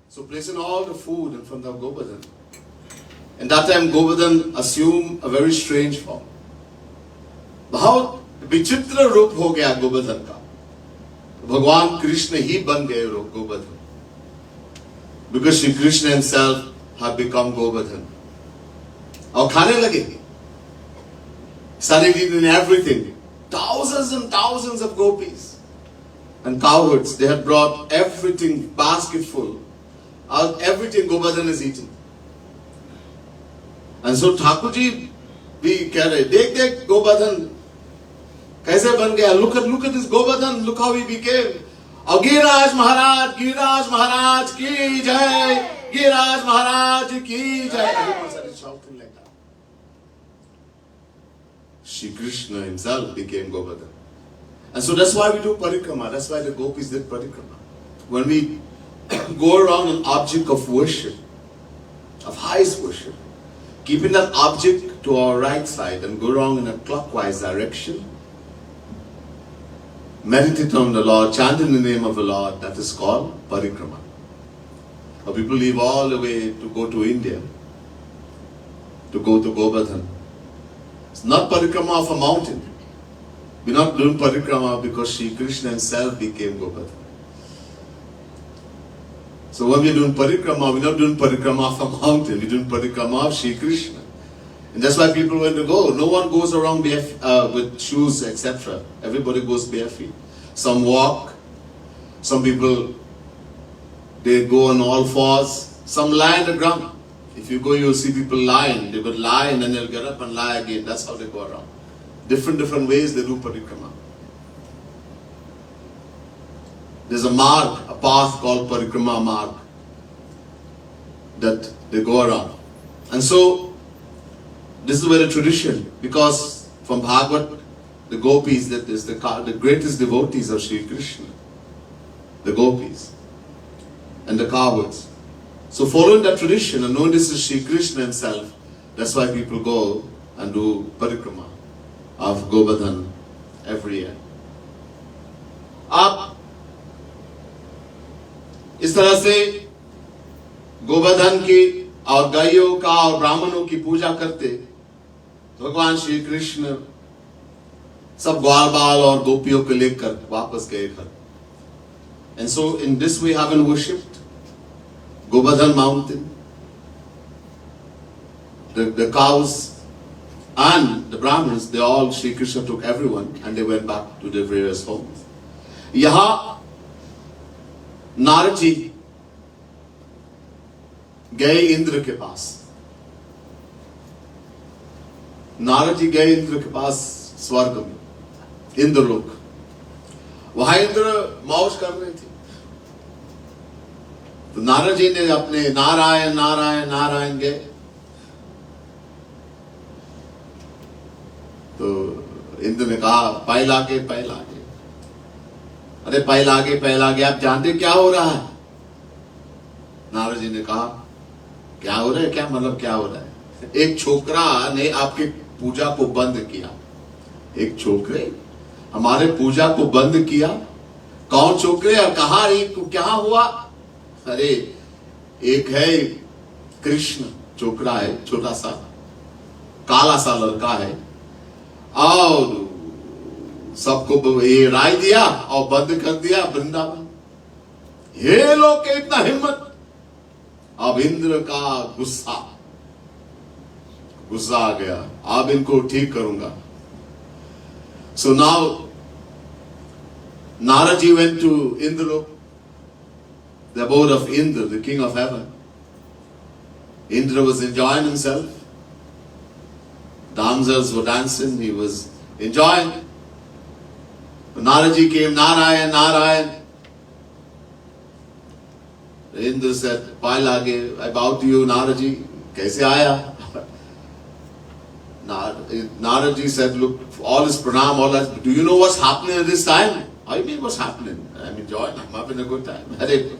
So placing all the food in front of Govardhan. And that time Govardhan assumed a very strange form. बहुत विचित्र रूप हो गया गोवर्धन का. भगवान कृष्ण ही बन गए Govardhan. Because Shri Krishna himself had become Govardhan. और खाने लगे. Started eating everything. Thousands and thousands of gopis and cowherds, they had brought everything, basket full. Everything Govardhan is eating. And so Thakurji भी कह रहे, देख Govardhan कैसे बन गया. Look at this Govardhan, look how he became. और गिरिराज महाराज की जय, गिरिराज महाराज की जय. Everyone started shouting like that. Shri Krishna himself became Govardhan. And so that's why we do parikrama. That's why the gopis did parikrama. When we go around an object of worship, of highest worship, keeping that object to our right side and go around in a clockwise direction, meditate on the Lord, chant in the name of the Lord, that is called parikrama. Or people leave all the way to go to India, to go to Govardhan. It's not parikrama of a mountain. We're not doing parikrama because Shri Krishna himself became Govardhan. So when we're doing parikrama, we're not doing parikrama of a mountain, we're doing parikrama of Shri Krishna. And that's why people when they go, no one goes around with shoes, etc. Everybody goes bare feet. Some walk, some people, they go on all fours, some lie on the ground. If you go, you'll see people lying. They will lie and then they'll get up and lie again. That's how they go around. Different ways they do parikrama. There's a mark, a path called parikrama mark that they go around. And so, this is where the tradition, because from Bhagavat, the gopis, that is the greatest devotees of Shri Krishna, the gopis. and the cowards. So following that tradition and knowing this is Shri Krishna himself, that's why people go and do parikrama of Govardhan every year. आप इस तरह से गोवर्धन की और गायों का और ब्राह्मणों की पूजा करते भगवान श्री कृष्ण सब ग्वाल बाल और गोपियों को लेकर वापस गए घर. And so in this way having worshipped Govardhan mountain, the cows and the Brahmins, they all, Shri Krishna took everyone and they went back to their various homes. यहाँ नारद जी गए इंद्र के पास. नारद जी गए इंद्र के पास स्वर्ग में, इंद्रलोक. वहां इंद्र मौज कर रहे थे. तो नारद जी ने अपने नारायण नारायण नारायण गए. तो इंद्र ने कहा पैल आगे पैल आगे. अरे पैल आगे आप जानते क्या हो रहा है? नारद जी ने कहा क्या हो रहा है? क्या मतलब क्या हो रहा है? एक छोकरा ने आपकी पूजा को बंद किया. एक छोकरे हमारे पूजा को बंद किया. कौन छोकरे और कहा क्या हुआ? अरे एक है कृष्ण, छोकरा है, छोटा सा काला सा लड़का है और सबको ये राय दिया और बंद कर दिया वृंदावन. ये लोग के इतना हिम्मत. अब इंद्र का गुस्सा आ गया. अब इनको ठीक करूंगा. So now Narad ji went to Indralok, the abode of Indra, the king of heaven. Indra was enjoying himself. Damsels were dancing, he was enjoying. Narad ji came, Narayan, Narayan. Indra said, Pail aage, I bow to you, Narad ji. Kaise aaya? Narad ji said, look, all is pranam, all that. Do you know what's happening at this time? I mean, what's happening? I'm enjoying, I'm having a good time.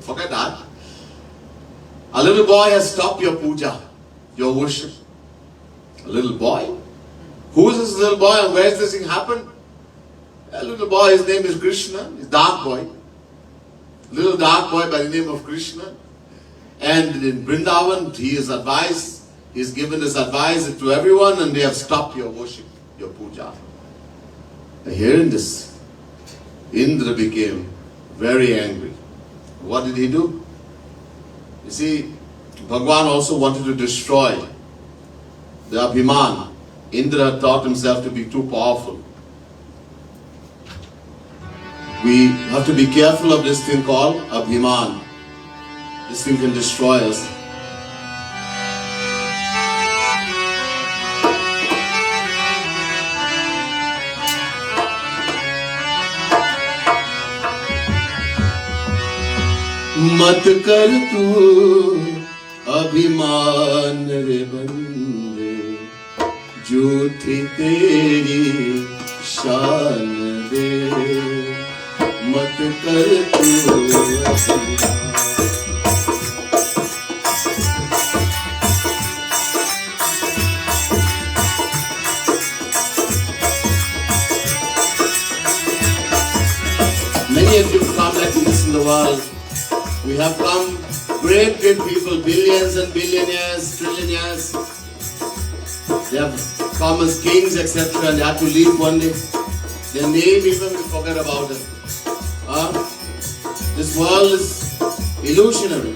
Forget that. A little boy has stopped your puja, your worship. A little boy? Who is this little boy and where is this thing happen? A little boy, his name is Krishna, he's dark boy. Little dark boy by the name of Krishna. And in Vrindavan, he is advised, he is given this advice to everyone and they have stopped your worship, your puja. And hearing this, Indra became very angry. What did he do? You see, Bhagwan also wanted to destroy the Abhiman. Indra thought himself to be too powerful. We have to be careful of this thing called Abhiman. This thing can destroy us. मत कर तू अभिमान रे बंदे, झूठी तेरी शान दे. मत कर तू अभिमान. Many of you come like this in the world. We have come great people, billions and billionaires, trillionaires. They have come as kings, etc. and they have to leave one day. Their name even we forget about it. This world is illusionary.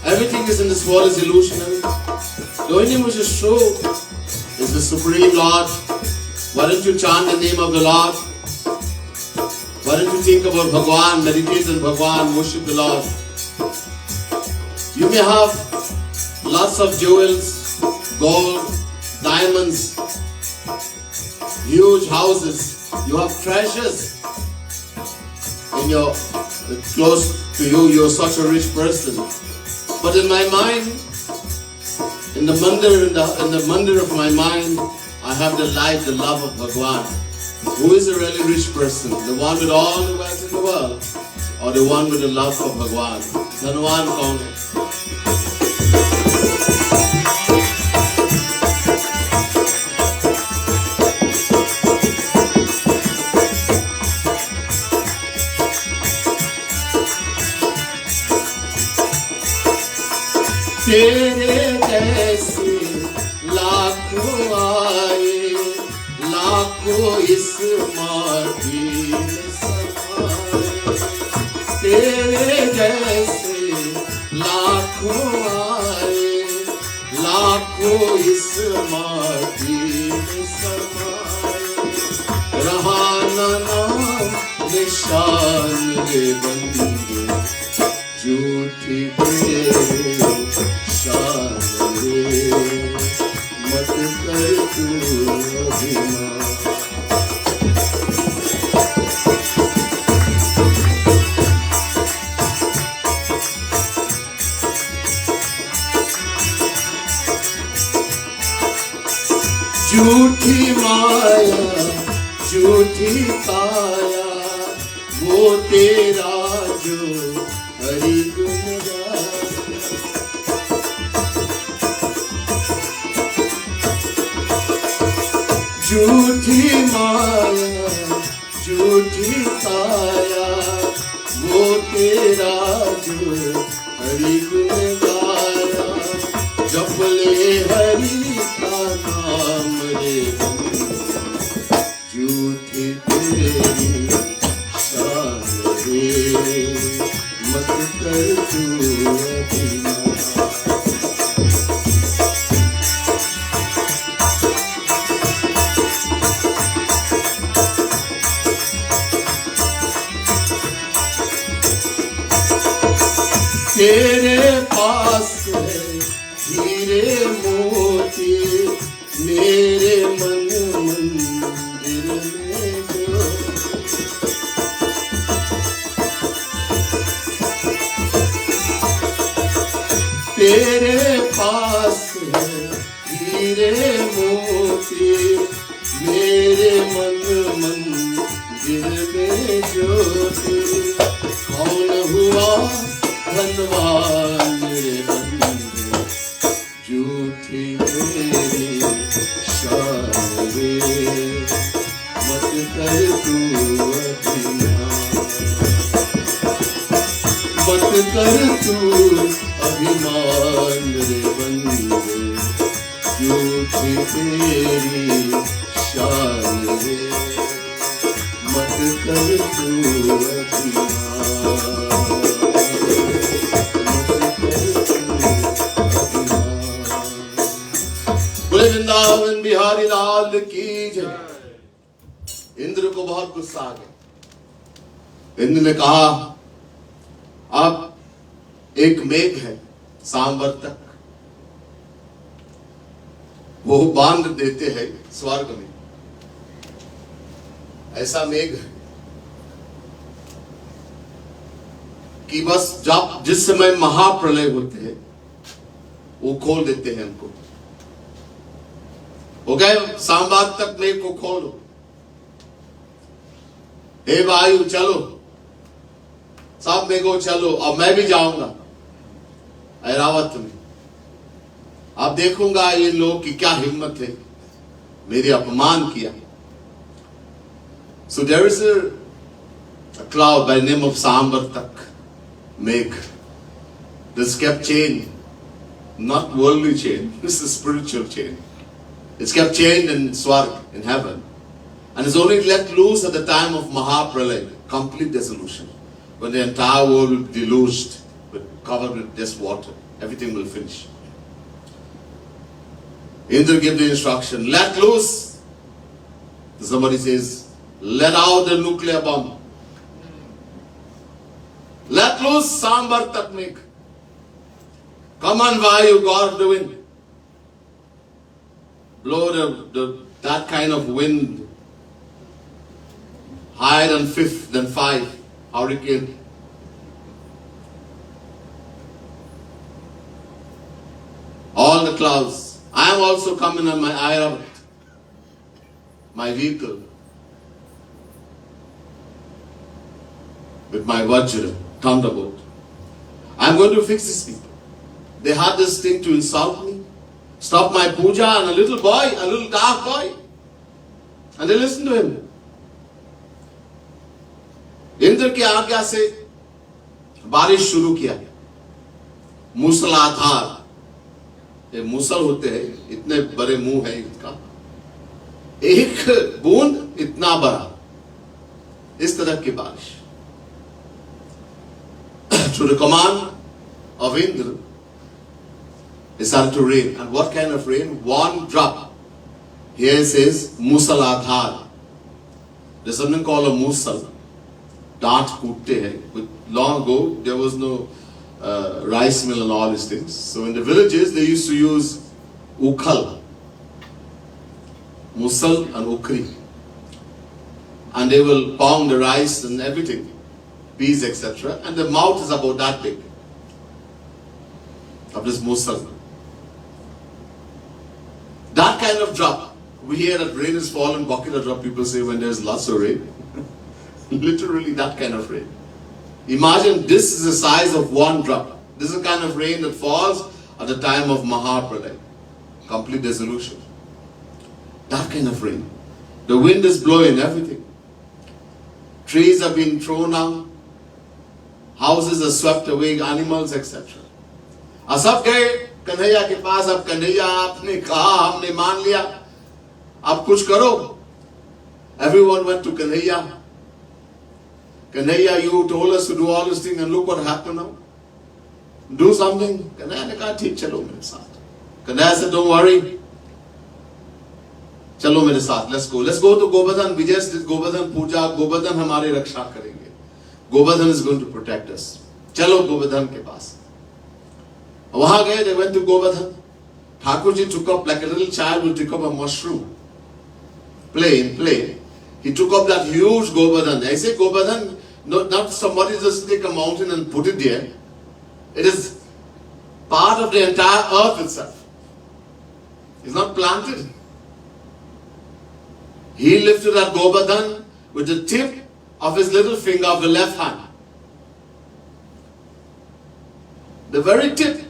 Everything is in this world is illusionary. The only thing which is true is the Supreme Lord. Why don't you chant the name of the Lord? Why don't you think about Bhagwan, meditate on Bhagwan, worship the Lord? You may have lots of jewels, gold, diamonds, huge houses. You have treasures in your close to you. You are such a rich person. But in my mind, in the mandir of my mind, I have the life, the love of Bhagwan. Who is a really rich person? The one with all the wealth in the world. or the one with the love for Bhagwan. धनवान कौन है? तेरे जैसे लाखों आए, लाखों इस माटी में समाए। तेरे जैसे लाखों आए, लाखों इस माटी में समाए। रहा न नाम निशान रे बंदे, झूठी तेरे शान रे, मत कर तू अभिमान। झूठी माया, झूठी काया, वो तेरा जो हरि गुण गाया। झूठी माया, झूठी काया, वो तेरा जो हरि गुण गाया। जप ले हरि का नाम रे बंदे, झूठी तेरी शान रे, मत कर तू अभिमान। तेरे पास है हीरे मोती, मेरे मन मंदिर में जो। तेरे पास है हीरे मोती, मेरे मन मंदिर में ज्योति। कौन हुआ धनवान रे बंदे, झूठी तेरी शान रे, मत कर तू अभिमान। मत कर तू अभिमान रे बंदे, झूठी तेरी शान रे, मत कर तू अभिमान। वृंदावन बिहारी लाल की जय। इंद्र को बहुत गुस्सा आ गया। इंद्र ने कहा, अब एक मेघ है सांबर तक, वो बांध देते हैं स्वर्ग में। ऐसा मेघ है कि बस जब जिस समय महाप्रलय होते हैं वो खोल देते हैं हमको। हो गए सांबाद तक मेघ को खोलो। हे वायु चलो, सब मेघो चलो, अब मैं भी जाऊंगा ऐरावत में। अब देखूंगा ये लोग की क्या हिम्मत है, मेरे अपमान किया। So there is a cloud by the name of Sambartak, Megh. This kept chain, not worldly chain, this is spiritual chain. It's kept chained in Swarg, in heaven. And it's only let loose at the time of Mahapralay, complete dissolution. When the entire world will be deluged, covered with just water. Everything will finish. Indra gave the instruction, let loose. Somebody says, let out the nuclear bomb. Let loose Sambar Takmik. Come on, Vayu, God of the wind. Blow that kind of wind, higher than 5 hurricane. All the clouds. I am also coming on my Airavat, my vehicle. with my Vajra, thunderbolt. I'm going to fix these people. They had this thing to insult me, stop my puja, and a little boy, a little dark boy, and they listened to him. Indra की आज्ञा से बारिश शुरू किया, मूसलाधार, ये मूसल होते हैं, इतने बड़े मुंह है इनका, एक बूंद इतना बड़ा, इस तरह की बारिश. To the command of Indra, it started to rain. And what kind of rain? One drop. Here it says musaladhar. There's something called a musal. Dant kootte hai. Long ago, there was no rice mill and all these things. So in the villages, they used to use ukhal, musal and ukri. And they will pound the rice and everything, peas, etc. And the mouth is about that big of this musal. That kind of drop. We hear that rain is fallen, bucket of drop, people say when there's lots of rain. Literally that kind of rain. Imagine this is the size of one drop. This is the kind of rain that falls at the time of Mahapralaya. Complete dissolution. That kind of rain. The wind is blowing everything. Trees are being thrown out. Houses are swept away, animals, etc. अब सब गए कन्हैया के पास. अब कन्हैया आपने कहा, हमने मान लिया, अब कुछ करो. Everyone went to Kanhaiya. Kanhaiya, you told us to do all this thing and look what happened now. Do something. Kanhaiya ने कहा ठीक, चलो मेरे साथ. Kanhaiya said, don't worry. चलो मेरे साथ, let's go. Let's go to Goverdhan. We just did Goverdhan Puja. Goverdhan हमारी रक्षा करेंगे. Goverdhan is going to protect us. चलो Goverdhan के पास. वहां गए, they went to Goverdhan. Thakurji took up, like a little child would pick up a mushroom. Play. He took up that huge Goverdhan. I say Goverdhan, not somebody just take a mountain and put it there. It is part of the entire earth itself. It's not planted. He lifted that Goverdhan with the tip of his little finger of the left hand. The very tip.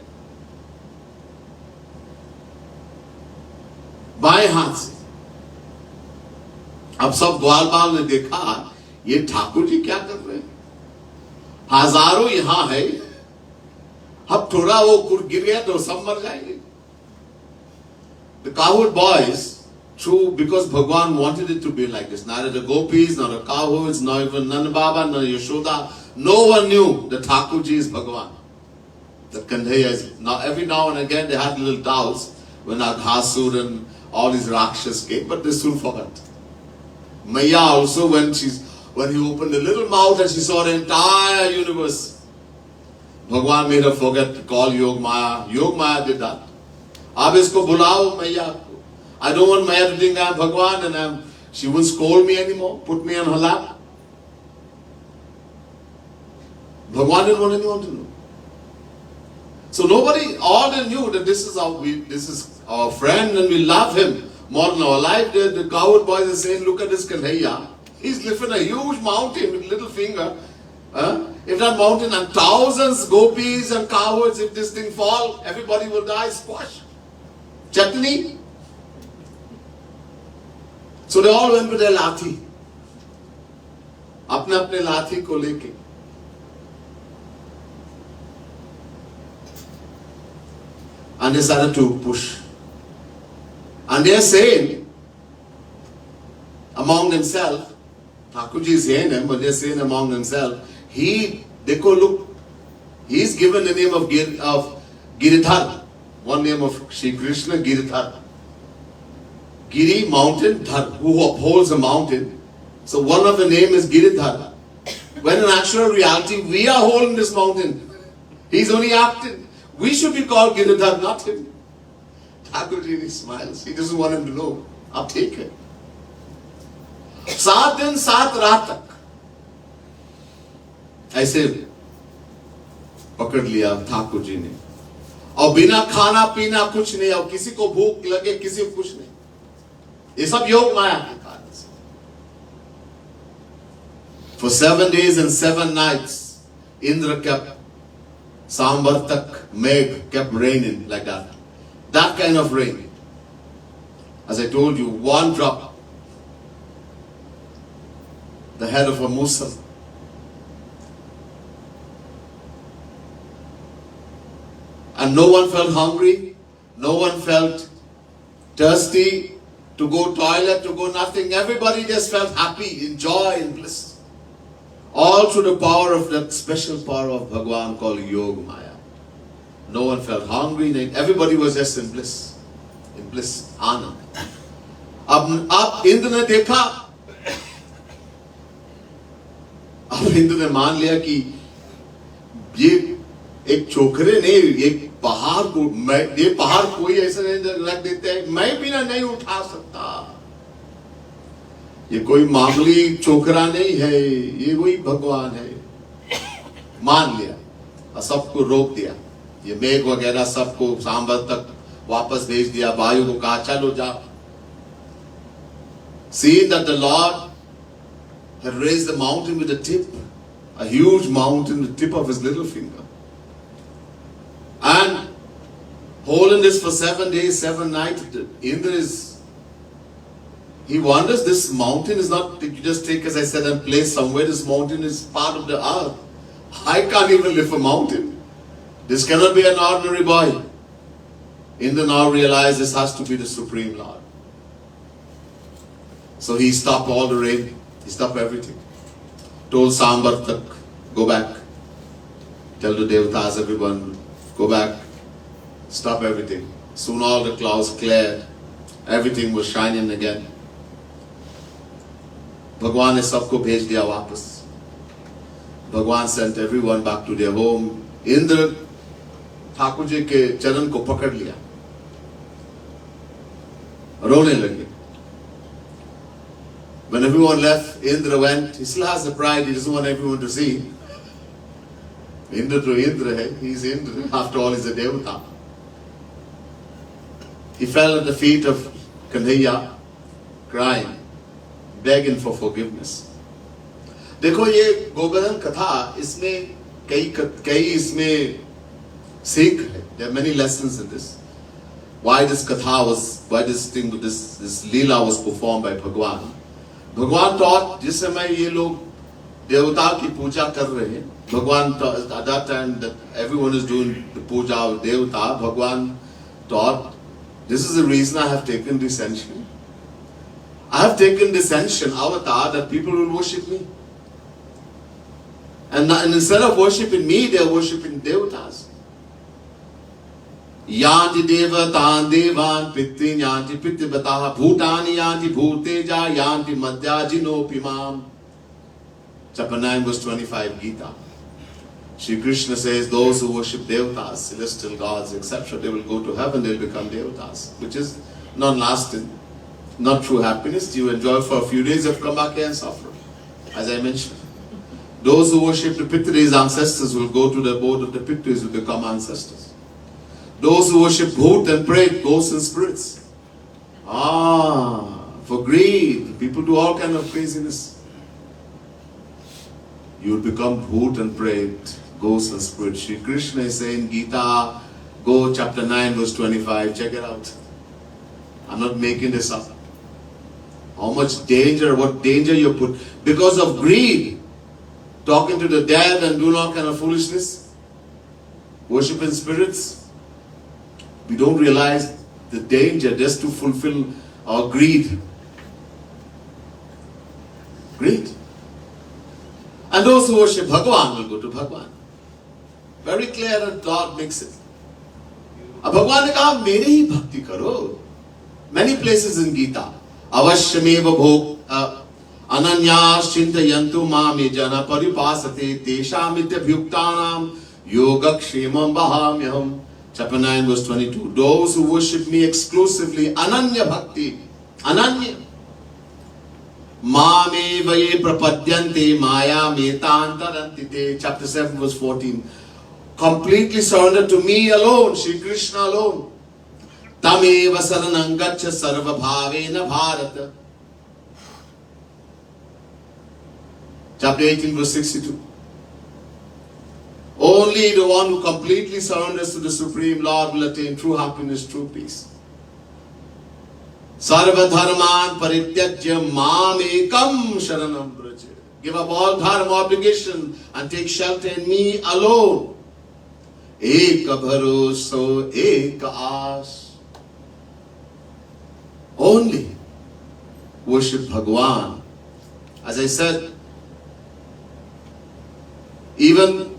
बाएं हाथ से. अब सब ग्वाल बाल ने देखा, ये ठाकुर जी क्या कर रहे हैं. हजारों यहां है, अब थोड़ा वो गिर गया तो सब मर जाएंगे. The cowherd boys, true, because Bhagwan wanted it to be like this. Neither the gopis, nor the cowherds, nor even Nanda Baba, nor Yashoda, no one knew that Thakurji is Bhagwan. That Kanhaiya is. Now every now and again they had little doubts when Aghasur and all these Rakshas came, but they soon forgot. Maya also, when he opened the little mouth and she saw the entire universe, Bhagwan made her forget to call Yog Maya. Yog Maya did that. Ab isko bulao Maya. I don't want Maya to think I'm Bhagwan and she won't scold me anymore, put me on her lap. Bhagwan didn't want anyone to know. So nobody, all they knew that this is our friend and we love him more than our life. The cowherd boys are saying, look at this Kanhaiya. He's lifting a huge mountain with a little finger. If that mountain and thousands gopis and cowherds, if this thing fall, everybody will die, squash. Chutney. So they all went with their lathi. अपने लाठी को लेके. And they started to push. And they are saying among themselves, Thakurji is saying them, but they are saying among themselves, look, he's given the name of Giridhar. One name of Shri Krishna, Giridhar. Giri, mountain, Dhar, who upholds a mountain. So one of the name is Giridhar. When in actual reality, we are holding this mountain. He's only acting. We should be called Giridhar, not him. Thakurji smiles. He doesn't want him to know. I'll take it. 7 दिन 7 रात तक ऐसे पकड़ लिया ठाकुर जी ने, और बिना खाना पीना कुछ नहीं, और किसी को भूख लगे किसी को कुछ नहीं. ये सब योग माया के कारण से. For 7 days and 7 nights, Indra kept Samvartak, Megh kept raining like that. That kind of rain. As I told you, one drop, the head of a Muslim. And no one felt hungry, no one felt thirsty to go toilet, to go nothing. Everybody just felt happy, in joy and bliss. All through the power of that special power of Bhagwan called Yoga Maya. No one felt hungry, everybody was just in bliss. In bliss, Anand. अब इंद्र ने देखा, अब इंद्र ने मान लिया कि ये एक छोकरे ने एक पहाड़ को, ये पहाड़ कोई ऐसा नहीं रख देते है, मैं भी ना नहीं उठा सकता, ये कोई मामूली छोकरा नहीं है, ये वही भगवान है. मान लिया और सबको रोक दिया, ये मेघ वगैरह सबको सांबर तक वापस भेज दिया, वायु को कहा चलो जाओ. Seeing that the Lord had raised the mountain with a tip, a huge mountain, the tip of his little finger, and holding this for 7 days, 7 nights, Indra is, he wonders, this mountain is not, you just take, as I said, and place somewhere. This mountain is part of the earth. I can't even lift a mountain. This cannot be an ordinary boy. Indra now realized this has to be the Supreme Lord. So he stopped all the rain, he stopped everything. Told Samvartak, go back. Tell the Devatas, everyone, go back. Stop everything. Soon all the clouds cleared. Everything was shining again. भगवान ने सबको भेज दिया वापस. भगवान sent everyone back to their home. Indra Thakur ji के चरण को पकड़ लिया, रोने लगे. When everyone left, Indra went. He still has the pride. He doesn't want everyone to see. Indra to Indra hai. He's Indra. After all, he's a Devata. He fell at the feet of Kanhaiya, crying, begging for forgiveness. देखो ये गोवर्धन कथा, इसमें कई इसमें सीख है. There are many lessons in this. Why this katha was, why this thing, this leela was performed by Bhagwan. भगवान taught, जिस समय ये लोग देवता की पूजा कर रहे हैं, भगवान at that time that everyone is doing the puja of devata, भगवान taught, this is the reason I have taken descension. I have taken descension, avatar, that people will worship me. And instead of worshipping me, they are worshipping devatas. Yanti devatan devan pittin yanti pittibataha bhutani yanti bhuteja yanti madhyajino pimam. Chapter 9 verse 25 Gita. Shri Krishna says those who worship devatas, celestial gods, etc., they will go to heaven, they will become devatas, which is non-lasting, not true happiness. You enjoy for a few days, you have come back here and suffer, as I mentioned. Those who worship the Pitris, ancestors, will go to the abode of the Pitris, will become ancestors. Those who worship Bhut and Pret, ghosts and spirits. For greed, people do all kind of craziness. You will become Bhut and Pret, ghosts and spirits. Shri Krishna is saying, Gita, go chapter 9 verse 25, check it out. I'm not making this up. How much danger, what danger you put because of greed. Talking to the dead and doing all kind of foolishness. Worshipping spirits. We don't realize the danger just to fulfill our greed. Greed. And those who worship Bhagwan will go to Bhagwan. Very clear that God makes it. अब भगवान ने कहा मेरे ही भक्ति करो. Many places in Gita. अवश्यमेव भोग अनन्यास चिंतयन्तु माम ये जना परिपासते तेषामित्यभियुक्तानां योगक्षेमं वहाम्यहम्. Chapter 9 verse 22. Those who worship me exclusively, ananya bhakti, ananya. Mame vaye prapadyante maya metantarantite. Chapter 7 verse 14. Completely surrender to me alone, Shri Krishna alone. Tameva saranam gaccha sarva bhavena bharata. Chapter 18, verse 62. Only the one who completely surrenders to the Supreme Lord will attain true happiness, true peace. Sarva dharman parityajya mam ekam sharanam braja. Give up all dharma obligation and take shelter in me alone. Eka bharoso, eka aas. Only worship Bhagavan. As I said, even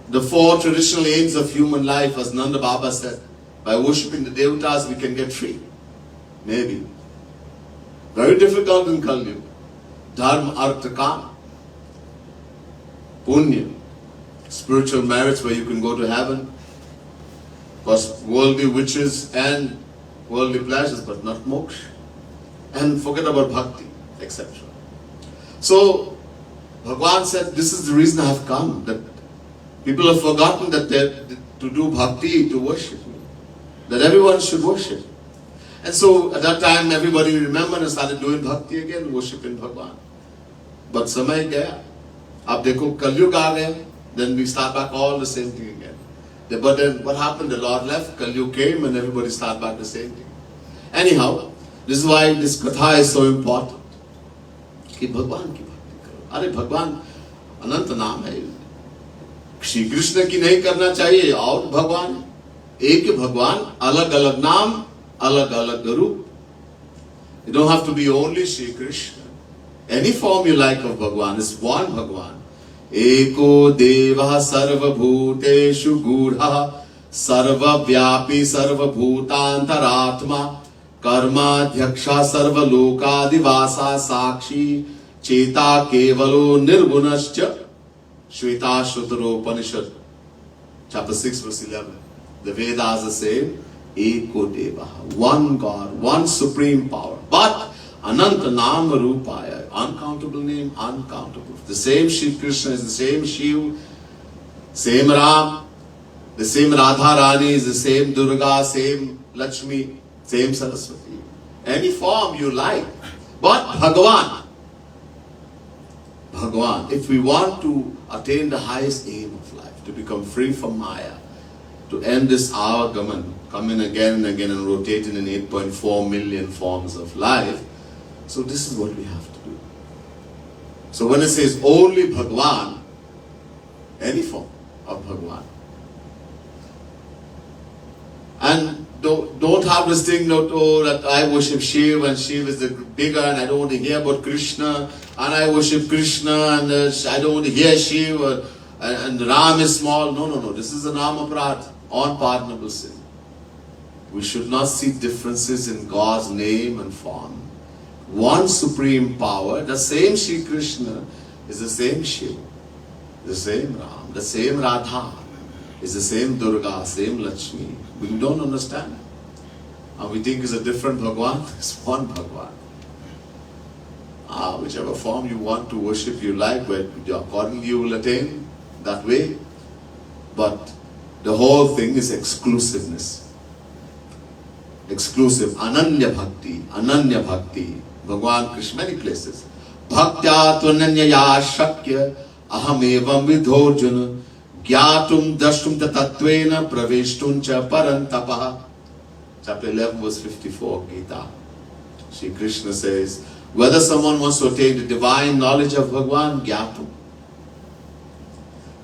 the four traditional aims of human life, as Nanda Baba said, by worshipping the devatas we can get free. Maybe. Very difficult in Kali Yuga. Dharma, artha, kama. Punya. Spiritual merits where you can go to heaven. Because worldly riches and worldly pleasures, but not moksha. And forget about bhakti, etc. So, Bhagavan said, this is the reason I have come. That people have forgotten that to do bhakti, to worship me. That everyone should worship. And so, at that time, everybody remembered and started doing bhakti again, worshipping Bhagavan. But samay gaya. Ab dekho Kali Yuga aa gaya, then we start back all the same thing again. But then what happened? The Lord left, Kali Yuga came, and everybody started back the same thing. Anyhow, this is why this katha is so important. Ki Bhagavan ki bhakti karo. Are Bhagavan अनंत नाम है. श्री कृष्ण की नहीं करना चाहिए और भगवान एक भगवान अलग अलग नाम अलग अलग रूप. You don't have to be only Shri Krishna. Any form you like of Bhagavan is one Bhagavan. Eko Deva Sarva Bhuteshu Gudha Sarva Vyapi Sarva Bhutantaratma Karma Dhyaksha Sarva Lokadivasa Sakshi Cheta Kevalo Nirgunascha Shveta Shrutaro Upanishad chapter 6 verse 11. The Vedas are saying Eko Deva, one God, one supreme power. But Ananta Nama Rupaya, uncountable name, uncountable. The same Shri Krishna is the same Shiv, same Ram, the same Radha Rani is the same Durga, same Lakshmi, same Saraswati. Any form you like. But Bhagavan, if we want to attain the highest aim of life, to become free from Maya, to end this hour coming again and again and rotating in 8.4 million forms of life. So this is what we have to do. So when it says only Bhagavan, any form of Bhagavan. And don't have this thing that I worship Shiv and Shiv is the bigger and I don't want to hear about Krishna and I worship Krishna and I don't want to hear Shiv and Ram is small. No. This is a Nama Prat, unpardonable sin. We should not see differences in God's name and form. One supreme power, the same Shri Krishna is the same Shiv, the same Ram, the same Radha, is the same Durga, same Lakshmi. We don't understand. And we think it's a different Bhagavan. It's one Bhagavan. Whichever form you want to worship you like, but accordingly you will attain that way. But the whole thing is exclusiveness. Exclusive. Ananya Bhakti. Bhagavan Krishna, many places. Bhaktya tvananya shakya aham evam vidhojana gyatum dashtum tatattvena praveshtum cha parantapaha. Chapter 11 verse 54 Gita. Shri Krishna says, whether someone wants to attain the divine knowledge of Bhagavan, gyatum.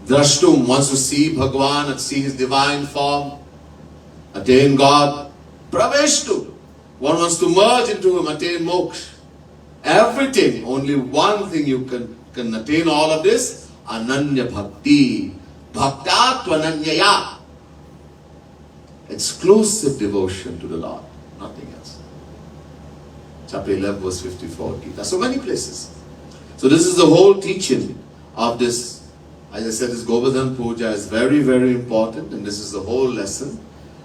Drashtum wants to see Bhagavan and see his divine form, attain God. Praveshtum. One wants to merge into him, attain moksha. Everything, only one thing you can attain all of this, Ananya Bhakti. Bhakta Tvananyaya. Exclusive devotion to the Lord, nothing else. Chapter 11 verse 54 Gita. So many places. So this is the whole teaching of this. As I said, this Goverdhan Puja is very, very important, and this is the whole lesson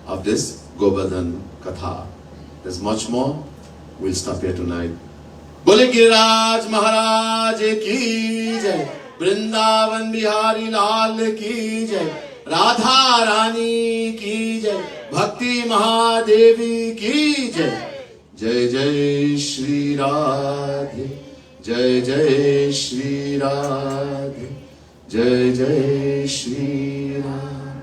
of this Goverdhan Katha. There's much more. We'll stop here tonight. Bole Giriraj Maharaj ki jai, Vrindavan Bihari Lal ki jai, Radha Rani ki jai, Bhakti Mahadevi ki jai. Jai Jai Shri Radhe, जय जय श्री राधे, जय जय श्री राधे।